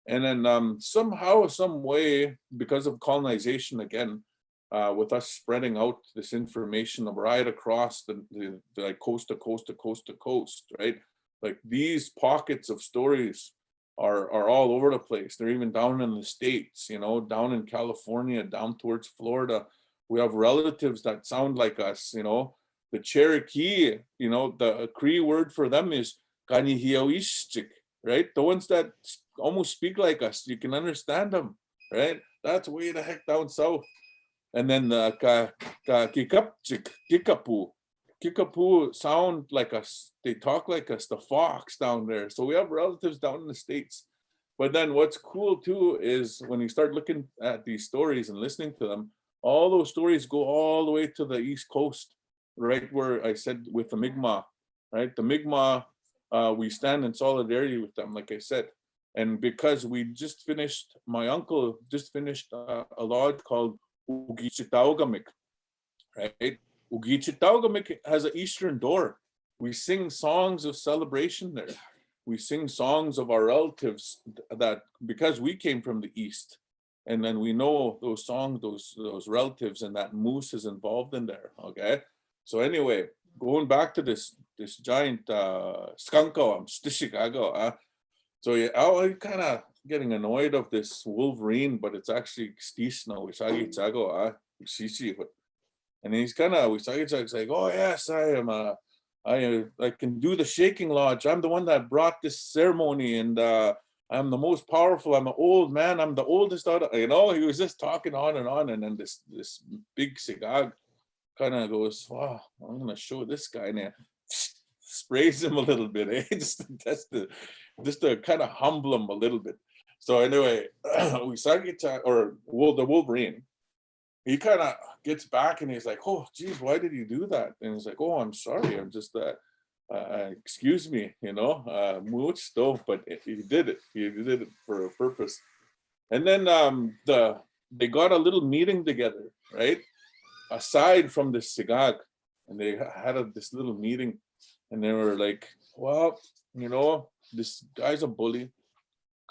And then somehow, some way, because of colonization again, with us spreading out this information right across the like coast to coast to coast to coast, right? Like these pockets of stories are all over the place. They're even down in the States, down in California, down towards Florida. We have relatives that sound like us, the Cherokee, the Cree word for them is Kanihiawishchik, right? The ones that almost speak like us, you can understand them, right? That's way the heck down south. And then the Kikapchik, Kickapoo sound like us. They talk like us, the Fox down there. So we have relatives down in the States. But then what's cool too is when you start looking at these stories and listening to them, all those stories go all the way to the East Coast, right where I said with the Mi'kmaq, right? The Mi'kmaq, we stand in solidarity with them, like I said. And because we just finished, my uncle just finished a lodge called Ugichitaugamik, right? Ugichitaugamik has an Eastern door. We sing songs of celebration there. We sing songs of our relatives that, because we came from the East, and then we know those songs, those relatives, and that moose is involved in there, okay? So anyway, going back to this giant skunko, Wastesicoot. So yeah, I'm kind of getting annoyed of this wolverine, but it's actually Wastesicoot, and he's kind of Wastesicoot's like, oh yes, I can do the shaking lodge. I'm the one that brought this ceremony, and I'm the most powerful. I'm an old man. I'm the oldest out of, he was just talking on, and then this big Sigag kind of goes, wow, I'm gonna show this guy now. Sprays him a little bit, eh? just to kind of humble him a little bit. So anyway, the Wolverine, he kind of gets back and he's like, oh geez, why did you do that? And he's like, oh, I'm sorry, I'm just excuse me, much stuff, but he did it for a purpose. And then they got a little meeting together, right, aside from the Sigag, and they had this little meeting, and they were like, well, this guy's a bully,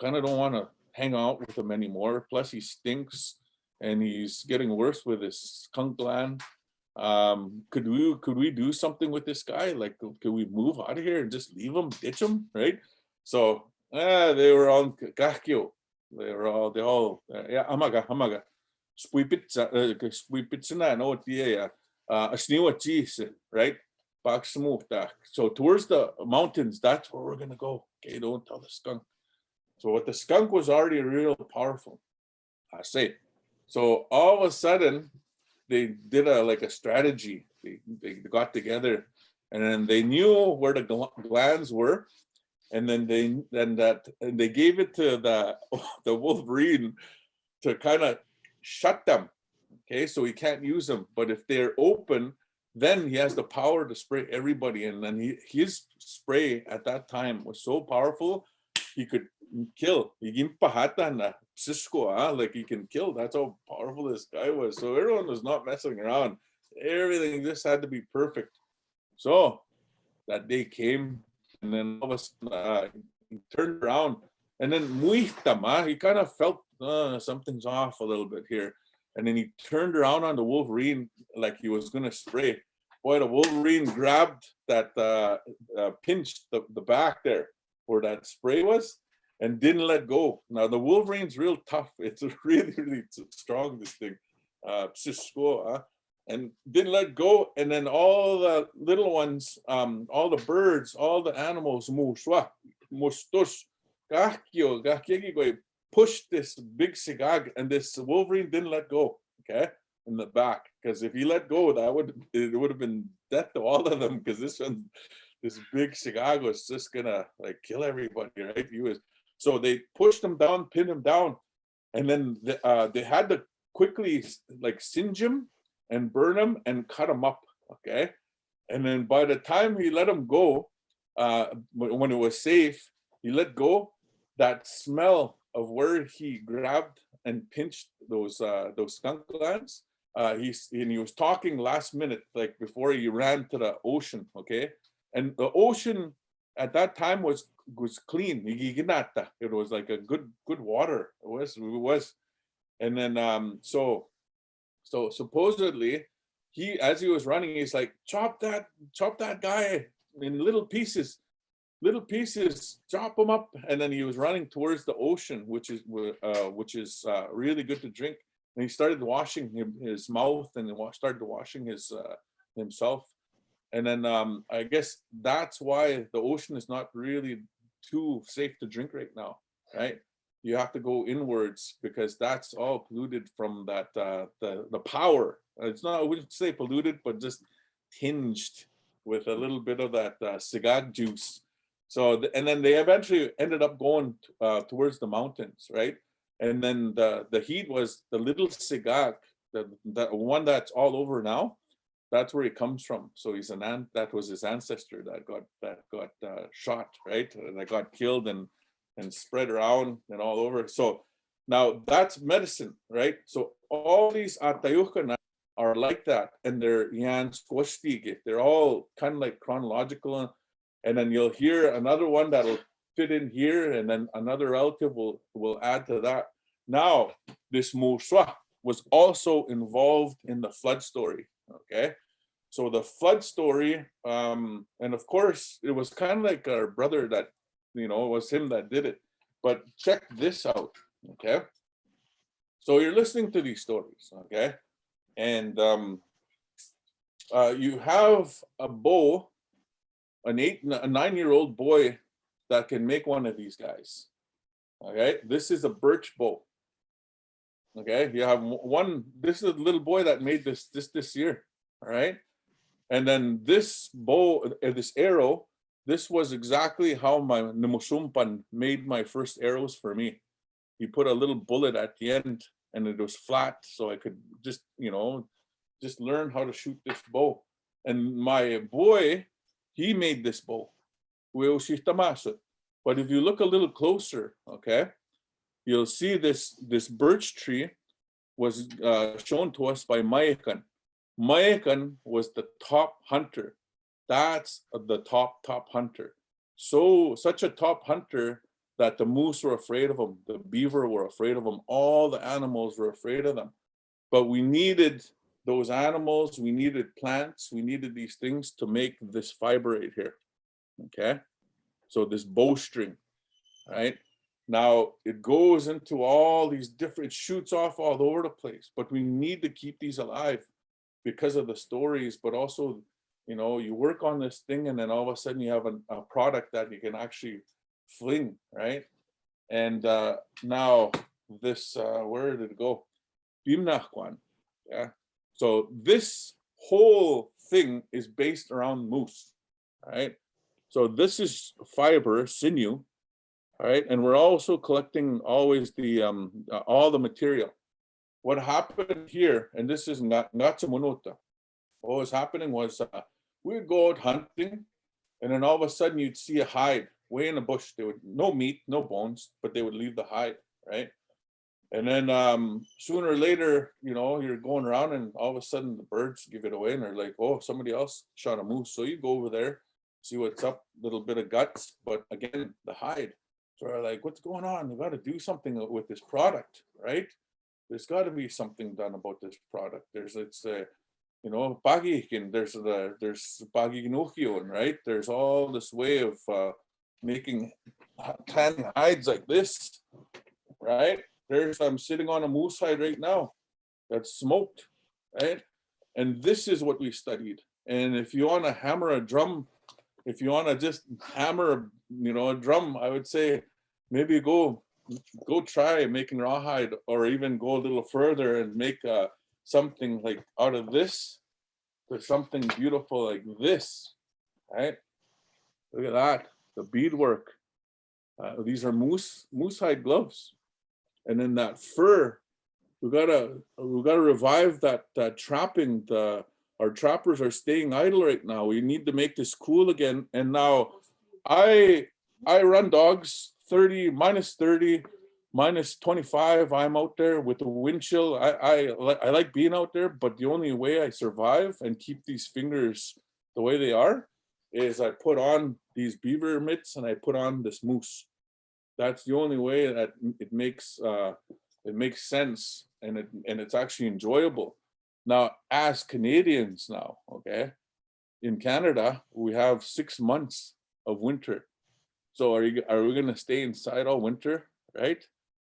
kind of don't want to hang out with him anymore, plus he stinks and he's getting worse with his skunk gland. Could we do something with this guy? Like, could we move out of here and just leave him, ditch him, right? So they were on kakyo. They all amaga. Spuipitsina no tia asniwa cheese, right? So towards the mountains, that's where we're gonna go. Okay, don't tell the skunk. So what the skunk was already real powerful, I say. So all of a sudden, they did a strategy. They got together, and then they knew where the glands were, and then they gave it to the Wolverine to kind of shut them. Okay, so he can't use them, but if they're open, then he has the power to spray everybody. And then his spray at that time was so powerful, he could kill. Like he can kill. That's how powerful this guy was. So everyone was not messing around. Everything just had to be perfect. So that day came, and then all of a sudden he turned around, and then he kind of felt something's off a little bit here. And then he turned around on the Wolverine like he was gonna spray. Boy, the Wolverine grabbed that, pinched the back there where that spray was, and didn't let go. Now the Wolverine's real tough. It's really, really strong, this thing. And didn't let go. And then all the little ones, all the birds, all the animals, pushed this big Sigag, and this Wolverine didn't let go, okay, in the back. Because if he let go, it would have been death to all of them, because this big Sigag was just gonna kill everybody, right? So they pushed him down, pinned him down, and then they had to quickly singe him and burn him and cut him up, okay? And then by the time he let him go, when it was safe, he let go. That smell of where he grabbed and pinched those skunk glands, he was talking last minute, like before he ran to the ocean, okay? And the ocean at that time was clean. It was like a good water. It was. And then so supposedly as he was running, he's like, chop that guy in little pieces, chop him up. And then he was running towards the ocean, which is really good to drink. And he started washing his mouth and started washing his himself. And then I guess that's why the ocean is not really too safe to drink right now, right? You have to go inwards because that's all polluted from that the power. It's not, I wouldn't say polluted, but just tinged with a little bit of that sihk juice. So and then they eventually ended up going towards the mountains, right? And then the heat was the little sihk, the one that's all over now. That's where he comes from. So that was his ancestor that got shot, right? That got killed and spread around and all over. So now that's medicine, right? So all these atayukan are like that, and they're they're all kind of like chronological. And then you'll hear another one that'll fit in here, and then another relative will add to that. Now, this Muswa was also involved in the flood story, okay? So the flood story, and of course, it was kind of like our brother that, it was him that did it. But check this out, okay? So you're listening to these stories, okay? And you have a bow, a 9-year-old boy that can make one of these guys, okay? This is a birch bow, okay? You have one, this is a little boy that made this year, all right? And then this bow, this arrow, this was exactly how my Nimusumpan made my first arrows for me. He put a little bullet at the end and it was flat, so I could just learn how to shoot this bow. And my boy, he made this bow. But if you look a little closer, okay, you'll see this birch tree was shown to us by Mayakan. Mayakan was the top hunter. That's the top hunter. So such a top hunter that the moose were afraid of him, the beaver were afraid of him, all the animals were afraid of them. But we needed those animals, we needed plants, we needed these things to make this fiber right here, okay? So this bowstring, right? Now it goes into all these different, shoots off all over the place, but we need to keep these alive because of the stories, but also, you work on this thing and then all of a sudden you have a product that you can actually fling, right? And now this, where did it go? Bimnakwan, yeah. So this whole thing is based around moose, right? So this is fiber, sinew, all right? And we're also collecting always the all the material. What happened here, and this is Ngatsamunota, what was happening was we'd go out hunting, and then all of a sudden you'd see a hide way in the bush. They would, no meat, no bones, but they would leave the hide, right? And then sooner or later, you're going around and all of a sudden the birds give it away and they're like, oh, somebody else shot a moose. So you go over there, see what's up, little bit of guts, but again, the hide. So they're like, what's going on? We got to do something with this product, right? There's got to be something done about this product. Pagikin, there's Paginukion, right? There's all this way of making tanning hides like this, right? I'm sitting on a moose hide right now that's smoked, right? And this is what we studied. And if you want to hammer a drum, if you want to just hammer, a drum, I would say maybe go try making rawhide, or even go a little further and make something like out of this to something beautiful like this, right? Look at that, the beadwork. These are moose hide gloves. And then that fur, we gotta revive that trapping. Our trappers are staying idle right now. We need to make this cool again. And now I run dogs, -30, minus 25, I'm out there with the wind chill. I like being out there, but the only way I survive and keep these fingers the way they are is I put on these beaver mitts and I put on this moose. That's the only way that it makes sense, and it's actually enjoyable. Now, as Canadians now, okay, in Canada, we have 6 months of winter. So are we gonna stay inside all winter, right?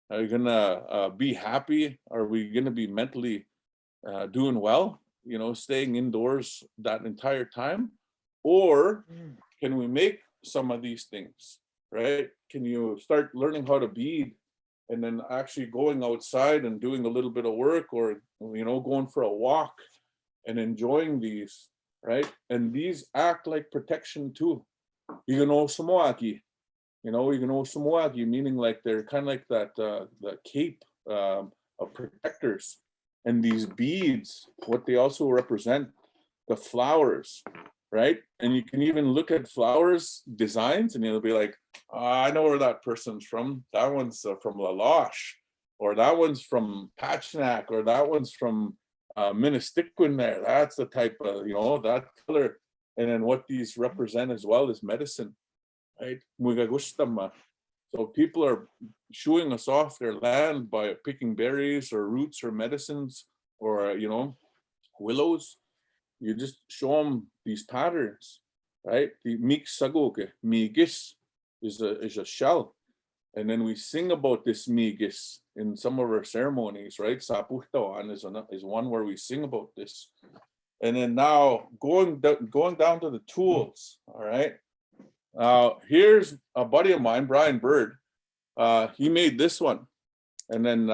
Are we gonna be happy? Are we gonna be mentally doing well, you know, staying indoors that entire time? Or can we make some of these things, right? Can you start learning how to bead and then actually going outside and doing a little bit of work, or, you know, going for a walk and enjoying these, right? And these act like protection too. You know, Samoaki, meaning like they're kind of like that, the cape of protectors. And these beads, what they also represent, the flowers, right? And you can even look at flowers designs and you'll be like, oh, I know where that person's from. That one's from La Loche, or that one's from Patchnak, or that one's from Minnestickwin there. That's the type of, you know, that color. And then what these represent as well is medicine, right? So people are shooing us off their land by picking berries or roots or medicines or, you know, willows. You just show them these patterns, right? The meek sagoke, migis is a shell. And then we sing about this migis in some of our ceremonies, right? Sapuhtawan is one where we sing about this. And then now going down to the tools, all right? Here's a buddy of mine, Brian Bird. He made this one. And then,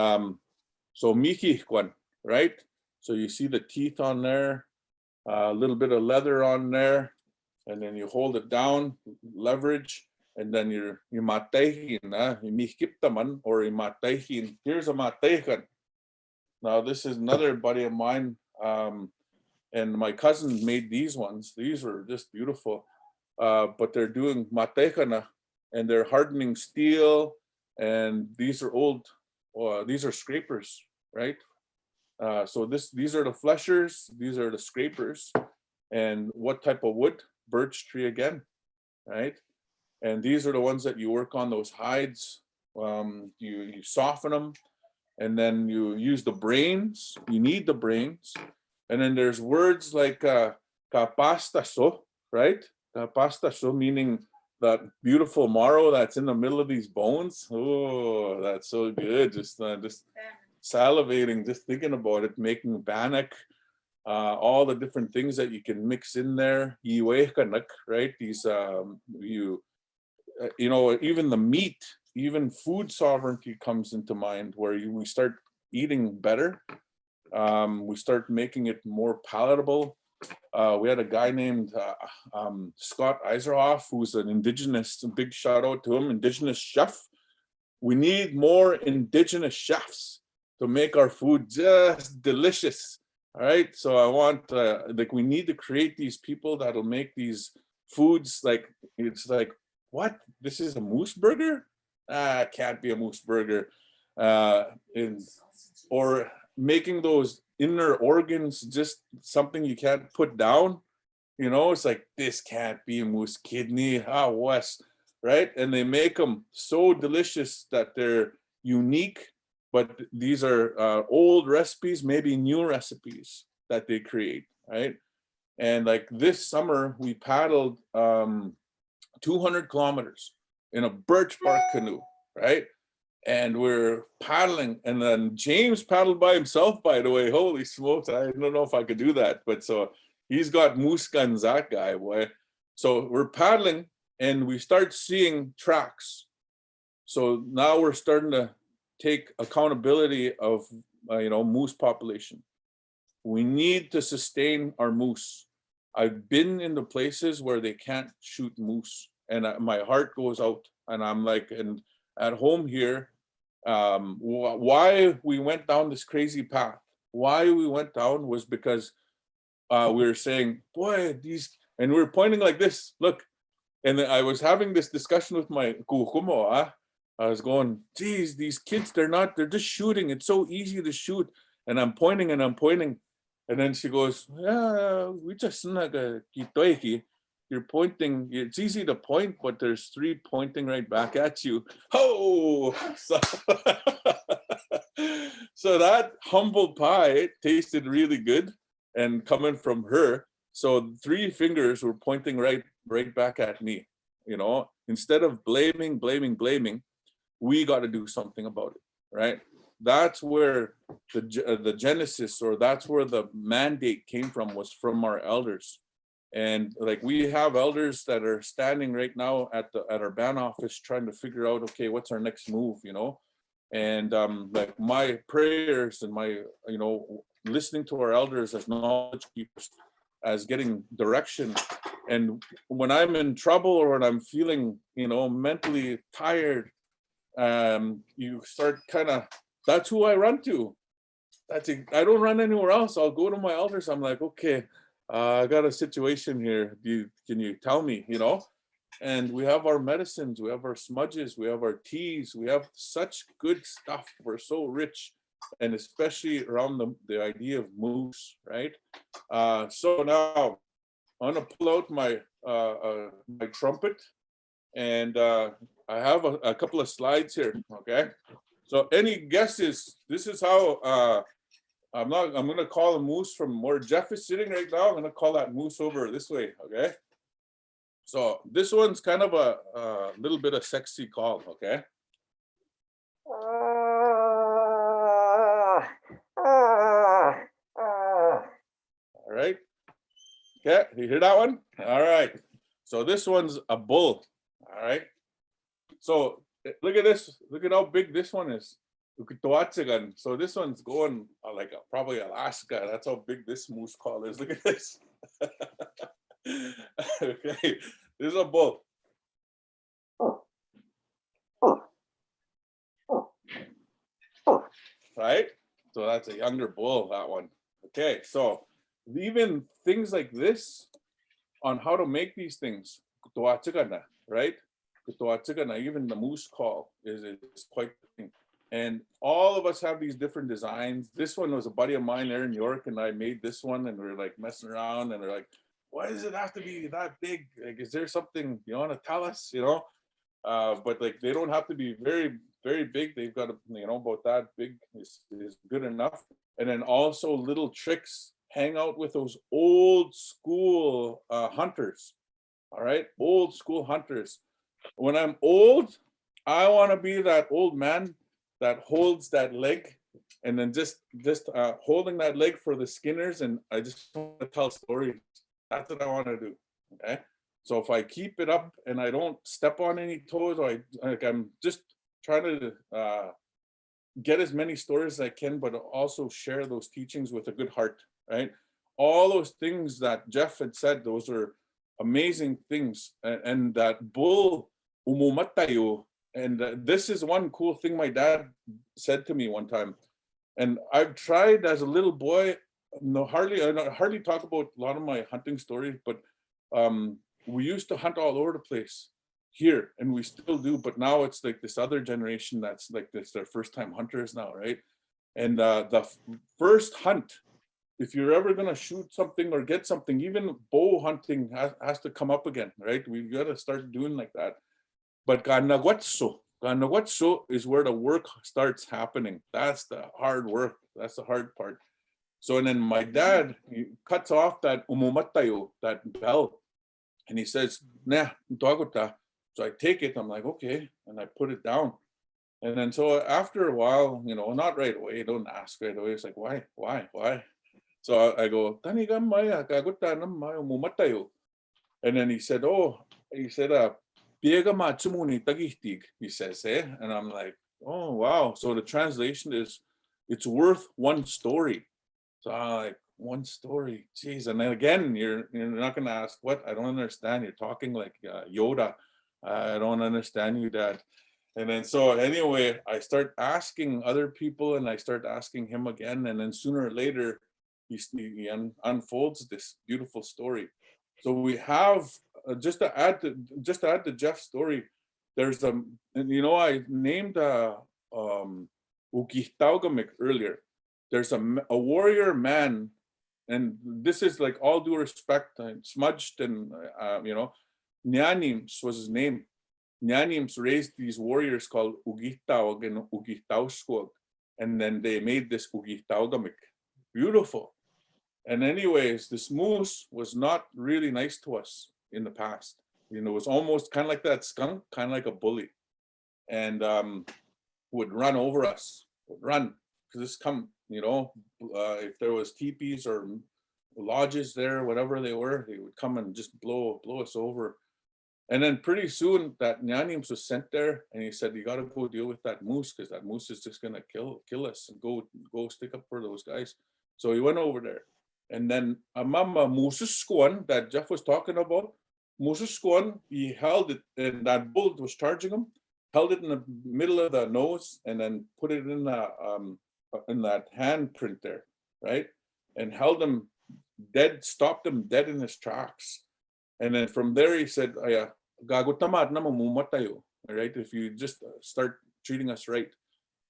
so Miki one, right? So you see the teeth on there, a little bit of leather on there, and then you hold it down, leverage, and then you're matehin, mihkiptaman, or matehin. Here's a matehan. Now this is another buddy of mine, and my cousin made these ones. These were just beautiful. But they're doing matehana, and they're hardening steel, and these are old, these are scrapers, right? So these are the fleshers, these are the scrapers, and what type of wood? Birch tree again, right? And these are the ones that you work on those hides. You soften them, and then you use the brains. You need the brains, and then there's words like kapastaso, right? Kapastaso, meaning that beautiful marrow that's in the middle of these bones. Oh, that's so good. Just salivating, just thinking about it, making bannock, all the different things that you can mix in there. Right? These, you know, even the meat, even food sovereignty comes into mind, where we start eating better. We start making it more palatable. We had a guy named Scott Eiserhoff, who's an Indigenous, big shout out to him, Indigenous chef. We need more Indigenous chefs to make our food just delicious. All right, so I want, like, we need to create these people that'll make these foods like, it's like, what? This is a moose burger? It can't be a moose burger. Or making those inner organs just something you can't put down. You know, it's like, this can't be a moose kidney. West, right? And they make them so delicious that they're unique. But these are old recipes, maybe new recipes that they create, right? And like this summer, we paddled 200 kilometers in a birch bark canoe, right? And we're paddling, and then James paddled by himself, by the way. Holy smokes, I don't know if I could do that, but so he's got moose guns, that guy, boy. So we're paddling, and we start seeing tracks. So now we're starting to take accountability of moose population. We need to sustain our moose. I've been in the places where they can't shoot moose, and my heart goes out, and I'm like, and at home here, why we went down this crazy path, why we went down was because we were saying, boy, these, and we were pointing like this, look. And I was having this discussion with my kukumo, I was going, geez, these kids, they're just shooting. It's so easy to shoot. And I'm pointing and I'm pointing. And then she goes, yeah, we just you're pointing. It's easy to point, but there's 3 pointing right back at you. Oh, so, so that humble pie tasted really good, and coming from her. So 3 fingers were pointing right back at me. You know, instead of blaming, we got to do something about it, right? That's where the genesis, or that's where the mandate came from, was from our elders. And like, we have elders that are standing right now at our band office trying to figure out, okay, what's our next move, you know? And like, my prayers and my, you know, listening to our elders as knowledge keepers, as getting direction. And when I'm in trouble, or when I'm feeling, you know, mentally tired, you start kind of, that's who I run to. I don't run anywhere else. I'll go to my elders. I'm like, okay, I got a situation here. Can you tell me, you know? And we have our medicines, we have our smudges, we have our teas, we have such good stuff. We're so rich, and especially around the idea of moose, right? So now I'm gonna pull out my my trumpet, and I have a couple of slides here, okay? So any guesses? This is how I'm gonna call a moose from where Jeff is sitting right now. I'm gonna call that moose over this way, okay? So this one's kind of a little bit of sexy call, okay? All right. Okay, you hear that one? All right. So this one's a bull. All right. So look at this. Look at how big this one is. So this one's going like probably Alaska. That's how big this moose call is. Look at this. Okay, this is a bull. Right? So that's a younger bull, that one. Okay, so even things like this on how to make these things, right? Even the moose call is quite the thing. And all of us have these different designs. This one was a buddy of mine there in New York, and I made this one, and we're like messing around, and they're like, why does it have to be that big? Like, is there something you want to tell us, you know? But like, they don't have to be very, very big. They've got to, you know, about that big is good enough. And then also little tricks, hang out with those old school hunters. All right, old school hunters. When I'm old, I want to be that old man that holds that leg, and then just holding that leg for the skinners, and I just want to tell stories. That's what I want to do. Okay, so if I keep it up and I don't step on any toes, or I'm just trying to get as many stories as I can, but also share those teachings with a good heart. Right, all those things that Jeff had said, those are amazing things. And that bull umumatayo. And this is one cool thing my dad said to me one time. And I've tried as a little boy, I hardly talk about a lot of my hunting stories, but we used to hunt all over the place here, and we still do, but now it's like this other generation that's like this, their first time hunters now, right? And the first hunt, if you're ever gonna shoot something or get something, even bow hunting has to come up again, right? We've got to start doing like that. But ganagwatso is where the work starts happening. That's the hard work. That's the hard part. So, and then my dad, he cuts off that umumatayo, that bell, and he says, nah, dogota. So I take it, I'm like, okay, and I put it down. And then so after a while, you know, not right away, don't ask right away. It's like, why? So I go, tanigam maya, kagota nam maya umumatayo. And then he said, Piega matsumuni tagihtig, he says, eh? And I'm like, oh, wow. So the translation is, it's worth one story. So I'm like, one story, geez. And then again, you're not gonna ask what? I don't understand. You're talking like Yoda. I don't understand you, Dad. And then so anyway, I start asking other people, and I start asking him again. And then sooner or later, he unfolds this beautiful story. So we have just to add to Jeff's story, there's and you know, I named Ukihtaugamic earlier. There's a warrior man, and this is like all due respect, smudged, and you know, Nyanims was his name. Nyanims raised these warriors called Ugihtaug and Ugihtauskuag, and then they made this Ukihtaugamic. Beautiful. And anyways, this moose was not really nice to us in the past. You know, it was almost kind of like that skunk, kind of like a bully, and would run over us, would run, because this come, you know, if there was teepees or lodges there, whatever they were, they would come and just blow us over. And then pretty soon that Nyanims was sent there, and he said, you got to go deal with that moose, because that moose is just going to kill us, and go stick up for those guys. So he went over there. And then Mama Wastesicoot that Jeff was talking about, Wastesicoot, he held it, and that bull was charging him, held it in the middle of the nose, and then put it in that handprint there, right? And held him dead, stopped him dead in his tracks. And then from there he said, "Gagutamat na mamumatayo." Right? If you just start treating us right,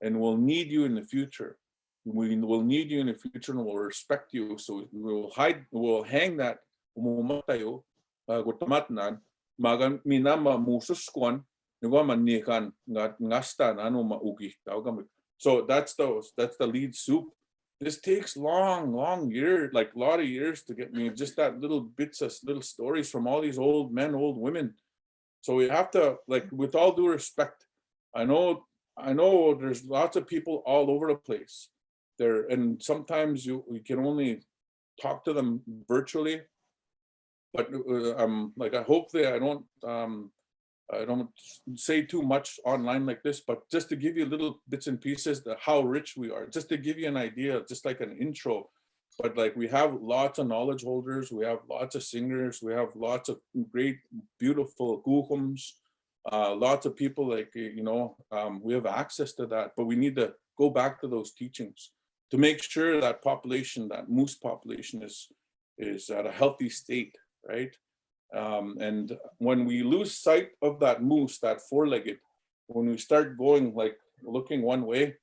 and we'll need you in the future. We will need you in the future, and we'll respect you. So we'll hang that mamumatayo, gutamatnan, magan minama Wastesicoot, nagwamanikan ngasta nano maugihtaugamic. So that's the lead soup. This takes long years, like a lot of years to get me just that little bits of little stories from all these old men, old women. So we have to, like, with all due respect, I know there's lots of people all over the place there, and sometimes you can only talk to them virtually, but like I hope that I don't say too much online like this, but just to give you little bits and pieces of how rich we are, just to give you an idea, just like an intro. But like, we have lots of knowledge holders, we have lots of singers, we have lots of great, beautiful guhums, lots of people, like, you know, we have access to that, but we need to go back to those teachings to make sure that population, that moose population is at a healthy state, right? And when we lose sight of that moose, that four-legged, when we start going, like, looking one way,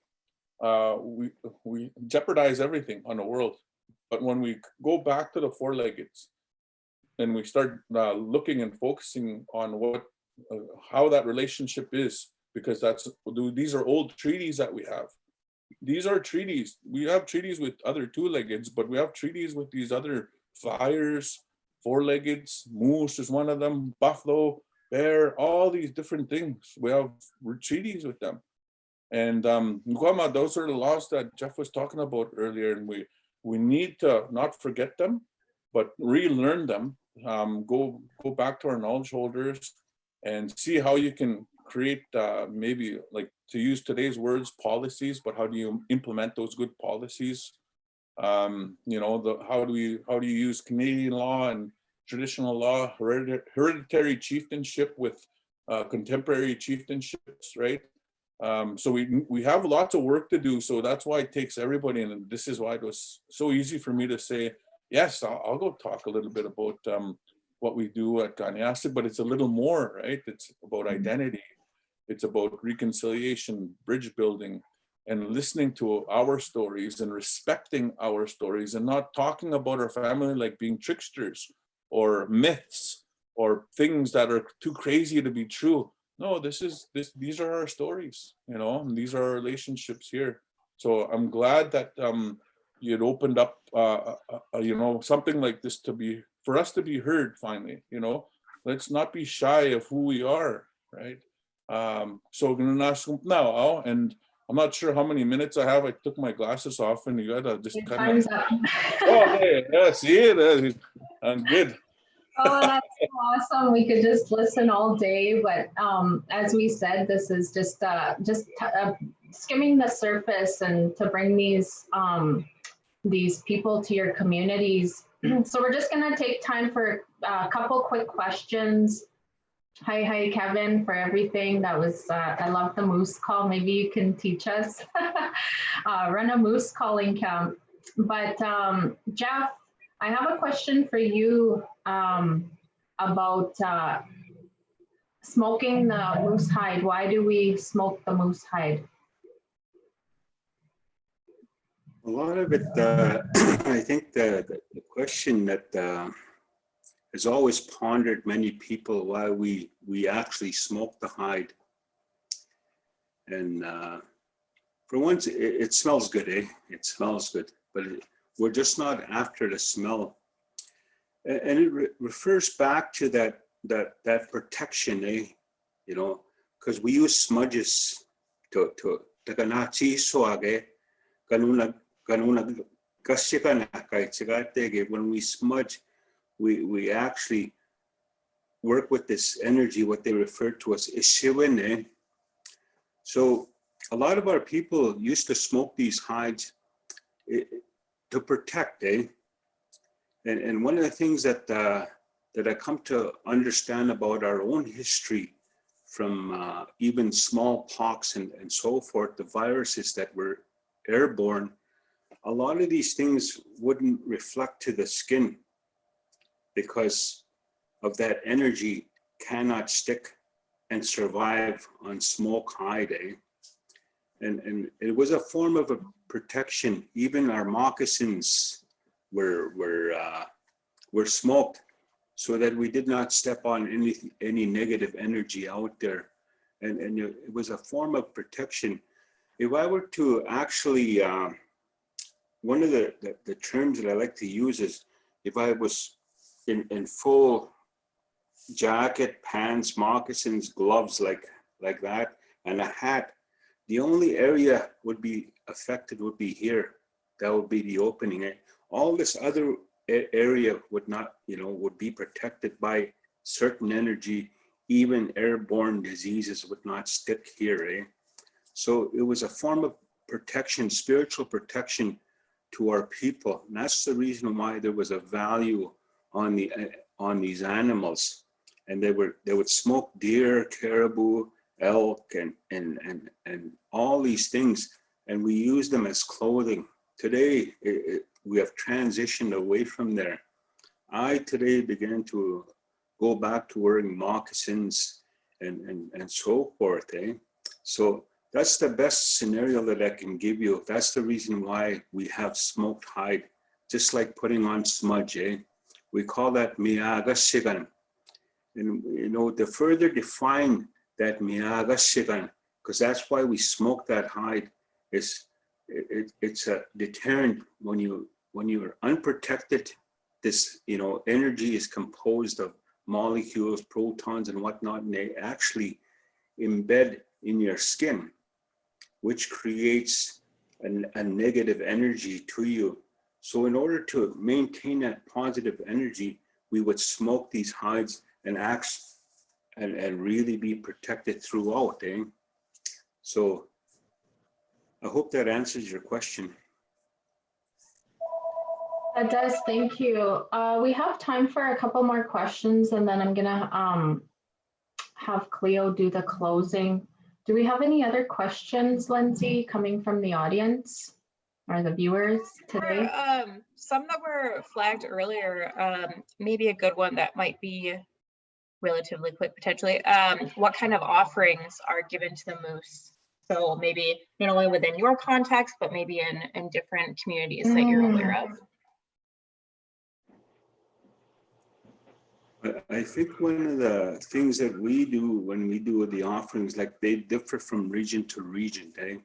we jeopardize everything on the world. But when we go back to the four-leggeds and we start looking and focusing on how that relationship is, because these are old treaties that we have. These are treaties. We have treaties with other two-leggeds, but we have treaties with these other flyers, four-leggeds, moose is one of them, buffalo, bear, all these different things. We have treaties with them. And those are the laws that Jeff was talking about earlier, and we need to not forget them, but relearn them. Go back to our knowledge holders and see how you can create maybe, like, to use today's words, policies, but how do you implement those good policies? You know, how do you use Canadian law and traditional law, hereditary chieftainship with contemporary chieftainships, right? So we have lots of work to do. So that's why it takes everybody, and this is why it was so easy for me to say, yes, I'll go talk a little bit about what we do at Ganyasa, but it's a little more, right? It's about identity. It's about reconciliation, bridge building, and listening to our stories and respecting our stories, and not talking about our family like being tricksters or myths or things that are too crazy to be true. No, these are our stories, you know, and these are our relationships here. So I'm glad that you'd opened up, you know, something like this for us to be heard finally, you know. Let's not be shy of who we are, right? So now, and I'm not sure how many minutes I have. I took my glasses off, and you gotta just kind of. Oh, yeah, see it. I'm good. Oh, that's awesome. We could just listen all day, but as we said, this is just skimming the surface and to bring these people to your communities. So we're just gonna take time for a couple quick questions. Hi, Kevin, for everything. That was, I love the moose call. Maybe you can teach us, run a moose calling camp. But Jeff, I have a question for you about smoking the moose hide. Why do we smoke the moose hide? A lot of it, I think the question that has always pondered many people why we actually smoke the hide. And for once, it smells good, eh? It smells good, but we're just not after the smell. And it refers back to that protection, eh? You know, because we use smudges to takanati soage kanuna kasika kai tsigate. When we smudge, we actually work with this energy, what they refer to as ishiwin, eh? So a lot of our people used to smoke these hides to protect, eh? And one of the things that I come to understand about our own history, from even smallpox and so forth, the viruses that were airborne, a lot of these things wouldn't reflect to the skin because of that energy cannot stick and survive on smoke hide, eh? And it was a form of a protection. Even our moccasins were smoked so that we did not step on any negative energy out there. And it was a form of protection. If I were to actually, one of the terms that I like to use is, if I was in full jacket, pants, moccasins, gloves like that, and a hat, the only area would be affected would be here. That would be the opening. All this other area would not, would be protected by certain energy. Even airborne diseases would not stick here, eh? So it was a form of protection, spiritual protection to our people. And that's the reason why there was a value on these animals. And they would smoke deer, caribou, elk, and all these things, and we use them as clothing. Today, we have transitioned away from there. I today began to go back to wearing moccasins and so forth, eh? So that's the best scenario that I can give you. That's the reason why we have smoked hide, just like putting on smudge, eh? We call that miyaga sigan. And to further define that miyaga sigan, because that's why we smoke that hide, it's a deterrent. When you're unprotected, this energy is composed of molecules, protons and whatnot, and they actually embed in your skin, which creates a negative energy to you. So in order to maintain that positive energy, we would smoke these hides and really be protected throughout, eh? So I hope that answers your question. That does, thank you. We have time for a couple more questions, and then I'm gonna have Cleo do the closing. Do we have any other questions, Lindsay, coming from the audience or the viewers today? Some that were flagged earlier, maybe a good one that might be relatively quick potentially. What kind of offerings are given to the moose? So maybe not only within your context, but maybe in different communities that you're aware of. I think one of the things that we do when we do the offerings, like they differ from region to region, eh?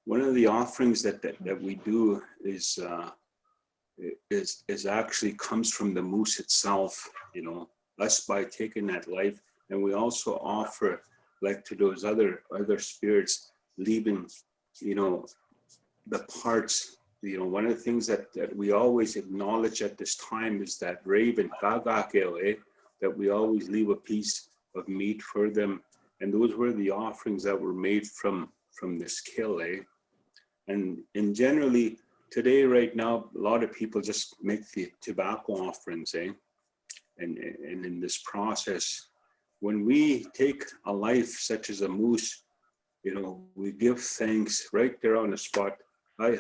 One of the offerings that we do is actually comes from the moose itself, us by taking that life. And we also offer, like, to those other spirits, leaving, the parts. One of the things that we always acknowledge at this time is that raven, that we always leave a piece of meat for them. And those were the offerings that were made from this kill, eh? And generally, today, right now, a lot of people just make the tobacco offerings, eh? And in this process, when we take a life such as a moose, we give thanks right there on the spot. They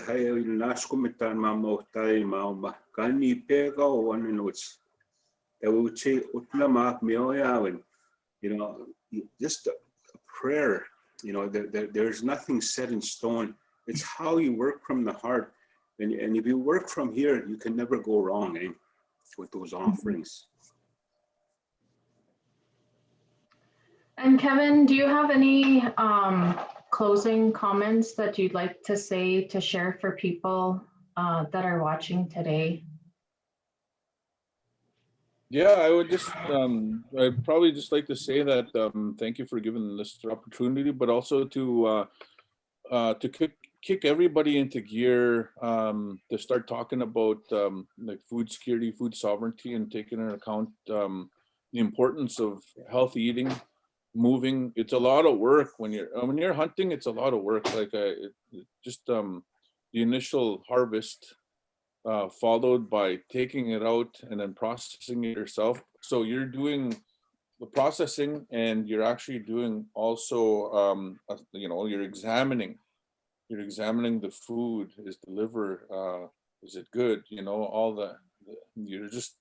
would say, just a prayer. You know, there's nothing set in stone. It's how you work from the heart. And if you work from here, you can never go wrong, with those offerings. And Kevin, do you have any closing comments that you'd like to say to share for people that are watching today? Yeah, I would just, I'd probably just like to say that thank you for giving this opportunity, but also to kick everybody into gear, to start talking about like food security, food sovereignty, and taking into account the importance of healthy eating, moving. It's a lot of work when you're hunting. It's a lot of work. Like just the initial harvest, followed by taking it out and then processing it yourself. So you're doing the processing, and you're actually doing also, you're examining the food. Is the liver, is it good? You know, all you're just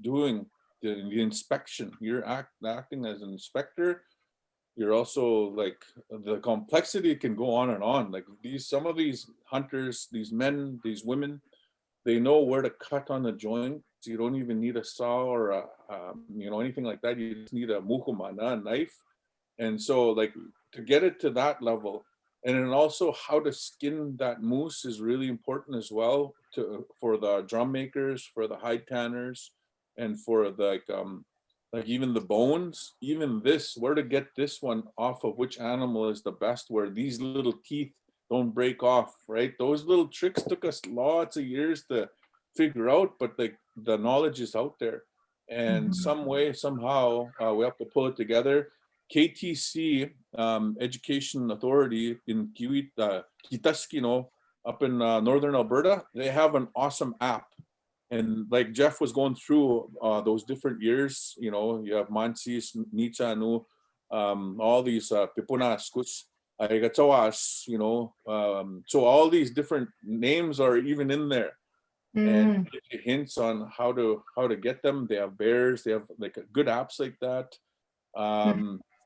doing the inspection. You're acting as an inspector. You're also like, the complexity can go on and on. Like some of these hunters, these men, these women, they know where to cut on the joint. So you don't even need a saw or anything like that. You just need a muhumana, a knife. And so like to get it to that level, and then also how to skin that moose is really important as well, for the drum makers, for the hide tanners, and for the, like even the bones, even this, where to get this one off of which animal is the best, where these little teeth don't break off, right? Those little tricks took us lots of years to figure out, but like the knowledge is out there. And some way, somehow, we have to pull it together. KTC, Education Authority in Kitaskino, up in northern Alberta, they have an awesome app. And like Jeff was going through those different years, you know, you have Mansis, Nichanu, all these Pipunaskus, Aigatawas, you know, so all these different names are even in there. And give you hints on how to get them. They have bears, they have like good apps like that.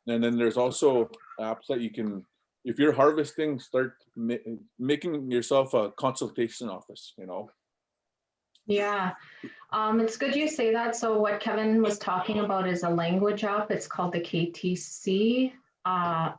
And then there's also apps that you can, if you're harvesting, start making yourself a consultation office, you know. Yeah, it's good you say that. So what Kevin was talking about is a language app. It's called the KTC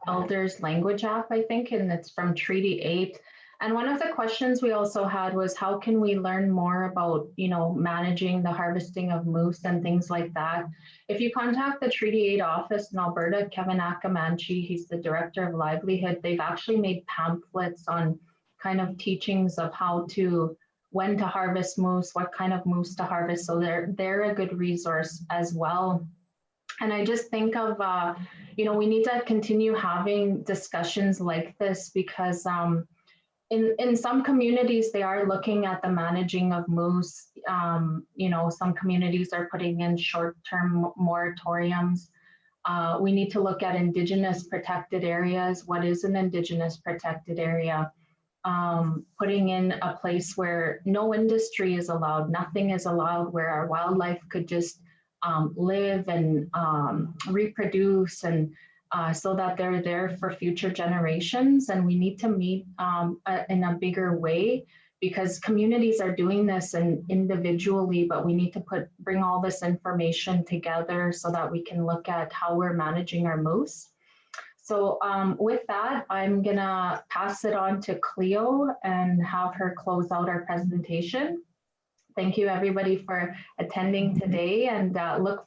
Elders Language App, I think, and it's from Treaty 8. And one of the questions we also had was, how can we learn more about, you know, managing the harvesting of moose and things like that? If you contact the Treaty 8 office in Alberta, Kevin Akamanchi, he's the director of livelihood, they've actually made pamphlets on kind of teachings of how to, when to harvest moose, what kind of moose to harvest. So they're a good resource as well. And I just think of, you know, we need to continue having discussions like this, because in some communities, they are looking at the managing of moose. You know, some communities are putting in short-term moratoriums. We need to look at Indigenous protected areas. What is an Indigenous protected area? Putting in a place where no industry is allowed, nothing is allowed, where our wildlife could just live and reproduce, and so that they're there for future generations. And we need to meet in a bigger way, because communities are doing this and individually, but we need to bring all this information together so that we can look at how we're managing our moose. So with that, I'm gonna pass it on to Cleo and have her close out our presentation. Thank you everybody for attending today, and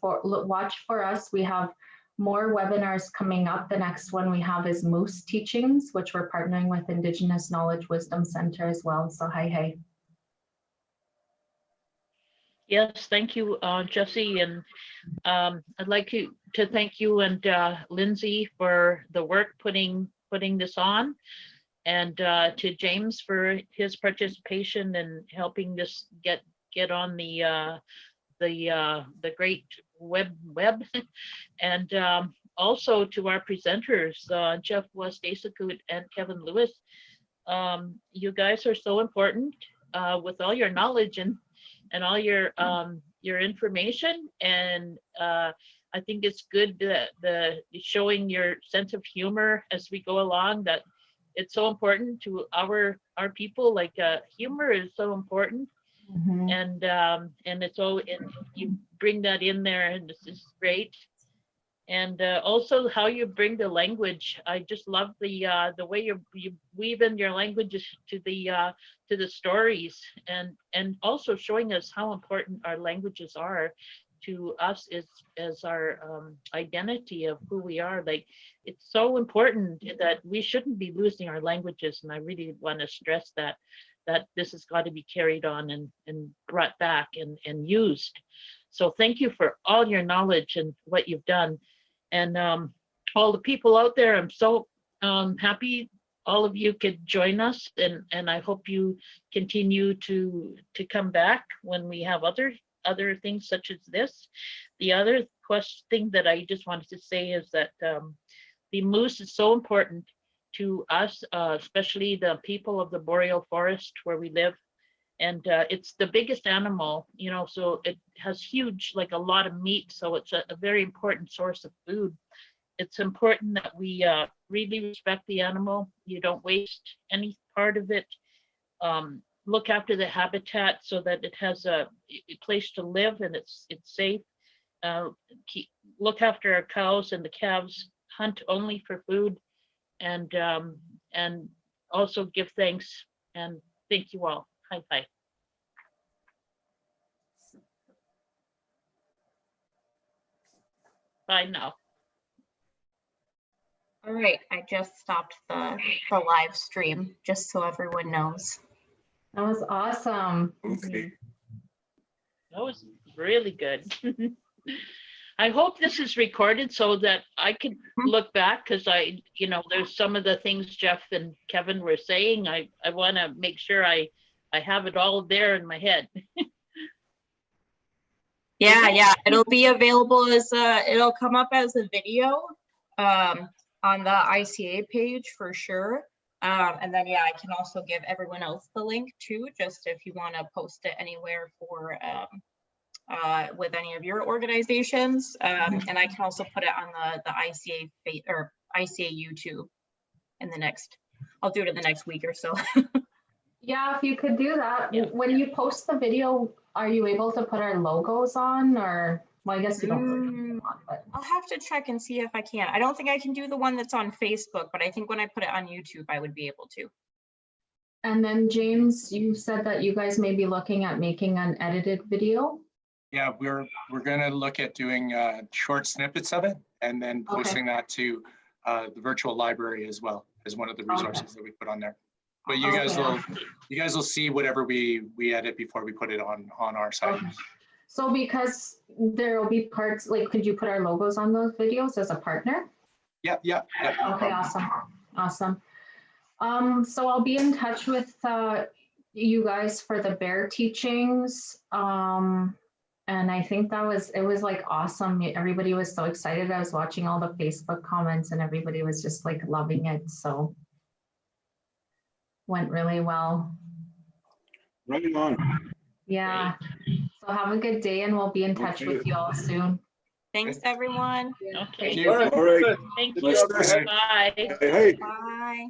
watch for us. We have more webinars coming up. The next one we have is Moose Teachings, which we're partnering with Indigenous Knowledge Wisdom Centre as well. So hi. Yes, thank you, Jesse. And I'd like to thank you and Lindsay for the work putting this on, and to James for his participation and helping this get on the great web and also to our presenters, Jeff Wastesicoot and Kevin Lewis. You guys are so important with all your knowledge and all your information, and I think it's good that the showing your sense of humor as we go along, that it's so important to our people. Like humor is so important, Mhm. and it's all, and you bring that in there, and this is great. And also how you bring the language. I just love the way you weave in your languages to the stories, and also showing us how important our languages are to us as our identity of who we are. Like, it's so important that we shouldn't be losing our languages, and I really want to stress that this has got to be carried on and brought back and used. So thank you for all your knowledge and what you've done. And all the people out there, I'm so happy all of you could join us, and I hope you continue to come back when we have other things such as this. The other thing that I just wanted to say is that the moose is so important to us, especially the people of the boreal forest where we live. And it's the biggest animal, you know, so it has huge, like a lot of meat. So it's a very important source of food. It's important that we really respect the animal. You don't waste any part of it. Look after the habitat so that it has a place to live and it's safe. Look after our cows and the calves. Hunt only for food, and also give thanks, and thank you all. High five. Bye now. All right, I just stopped the live stream, just so everyone knows. That was awesome. Okay. That was really good. I hope this is recorded so that I can look back, because there's some of the things Jeff and Kevin were saying. I want to make sure I have it all there in my head. Yeah, it'll be available as it'll come up as a video on the ICA page for sure. And then I can also give everyone else the link too, just if you want to post it anywhere for with any of your organizations. And I can also put it on the ICA or ICA YouTube in the next, I'll do it in the next week or so. Yeah, if you could do that. Yeah. When you post the video, are you able to put our logos on, or, well, I guess you don't put them on, but. I'll have to check and see if I can. I don't think I can do the one that's on Facebook, but I think when I put it on YouTube, I would be able to. And then James, you said that you guys may be looking at making an edited video. Yeah, we're gonna look at doing short snippets of it and then posting that to the virtual library as well as one of the resources that we put on there. But you guys will see whatever we edit before we put it on our site. Okay. So because there will be parts, like, could you put our logos on those videos as a partner? Yeah. Okay, awesome. So I'll be in touch with you guys for the bear teachings. And I think it was like awesome. Everybody was so excited. I was watching all the Facebook comments and everybody was just like loving it. So went really well. Right on. Yeah. So have a good day and we'll be in touch with you all soon. Thanks, everyone. Okay. All right. All right. Thank Good you. job, guys. Bye. Hey. Bye.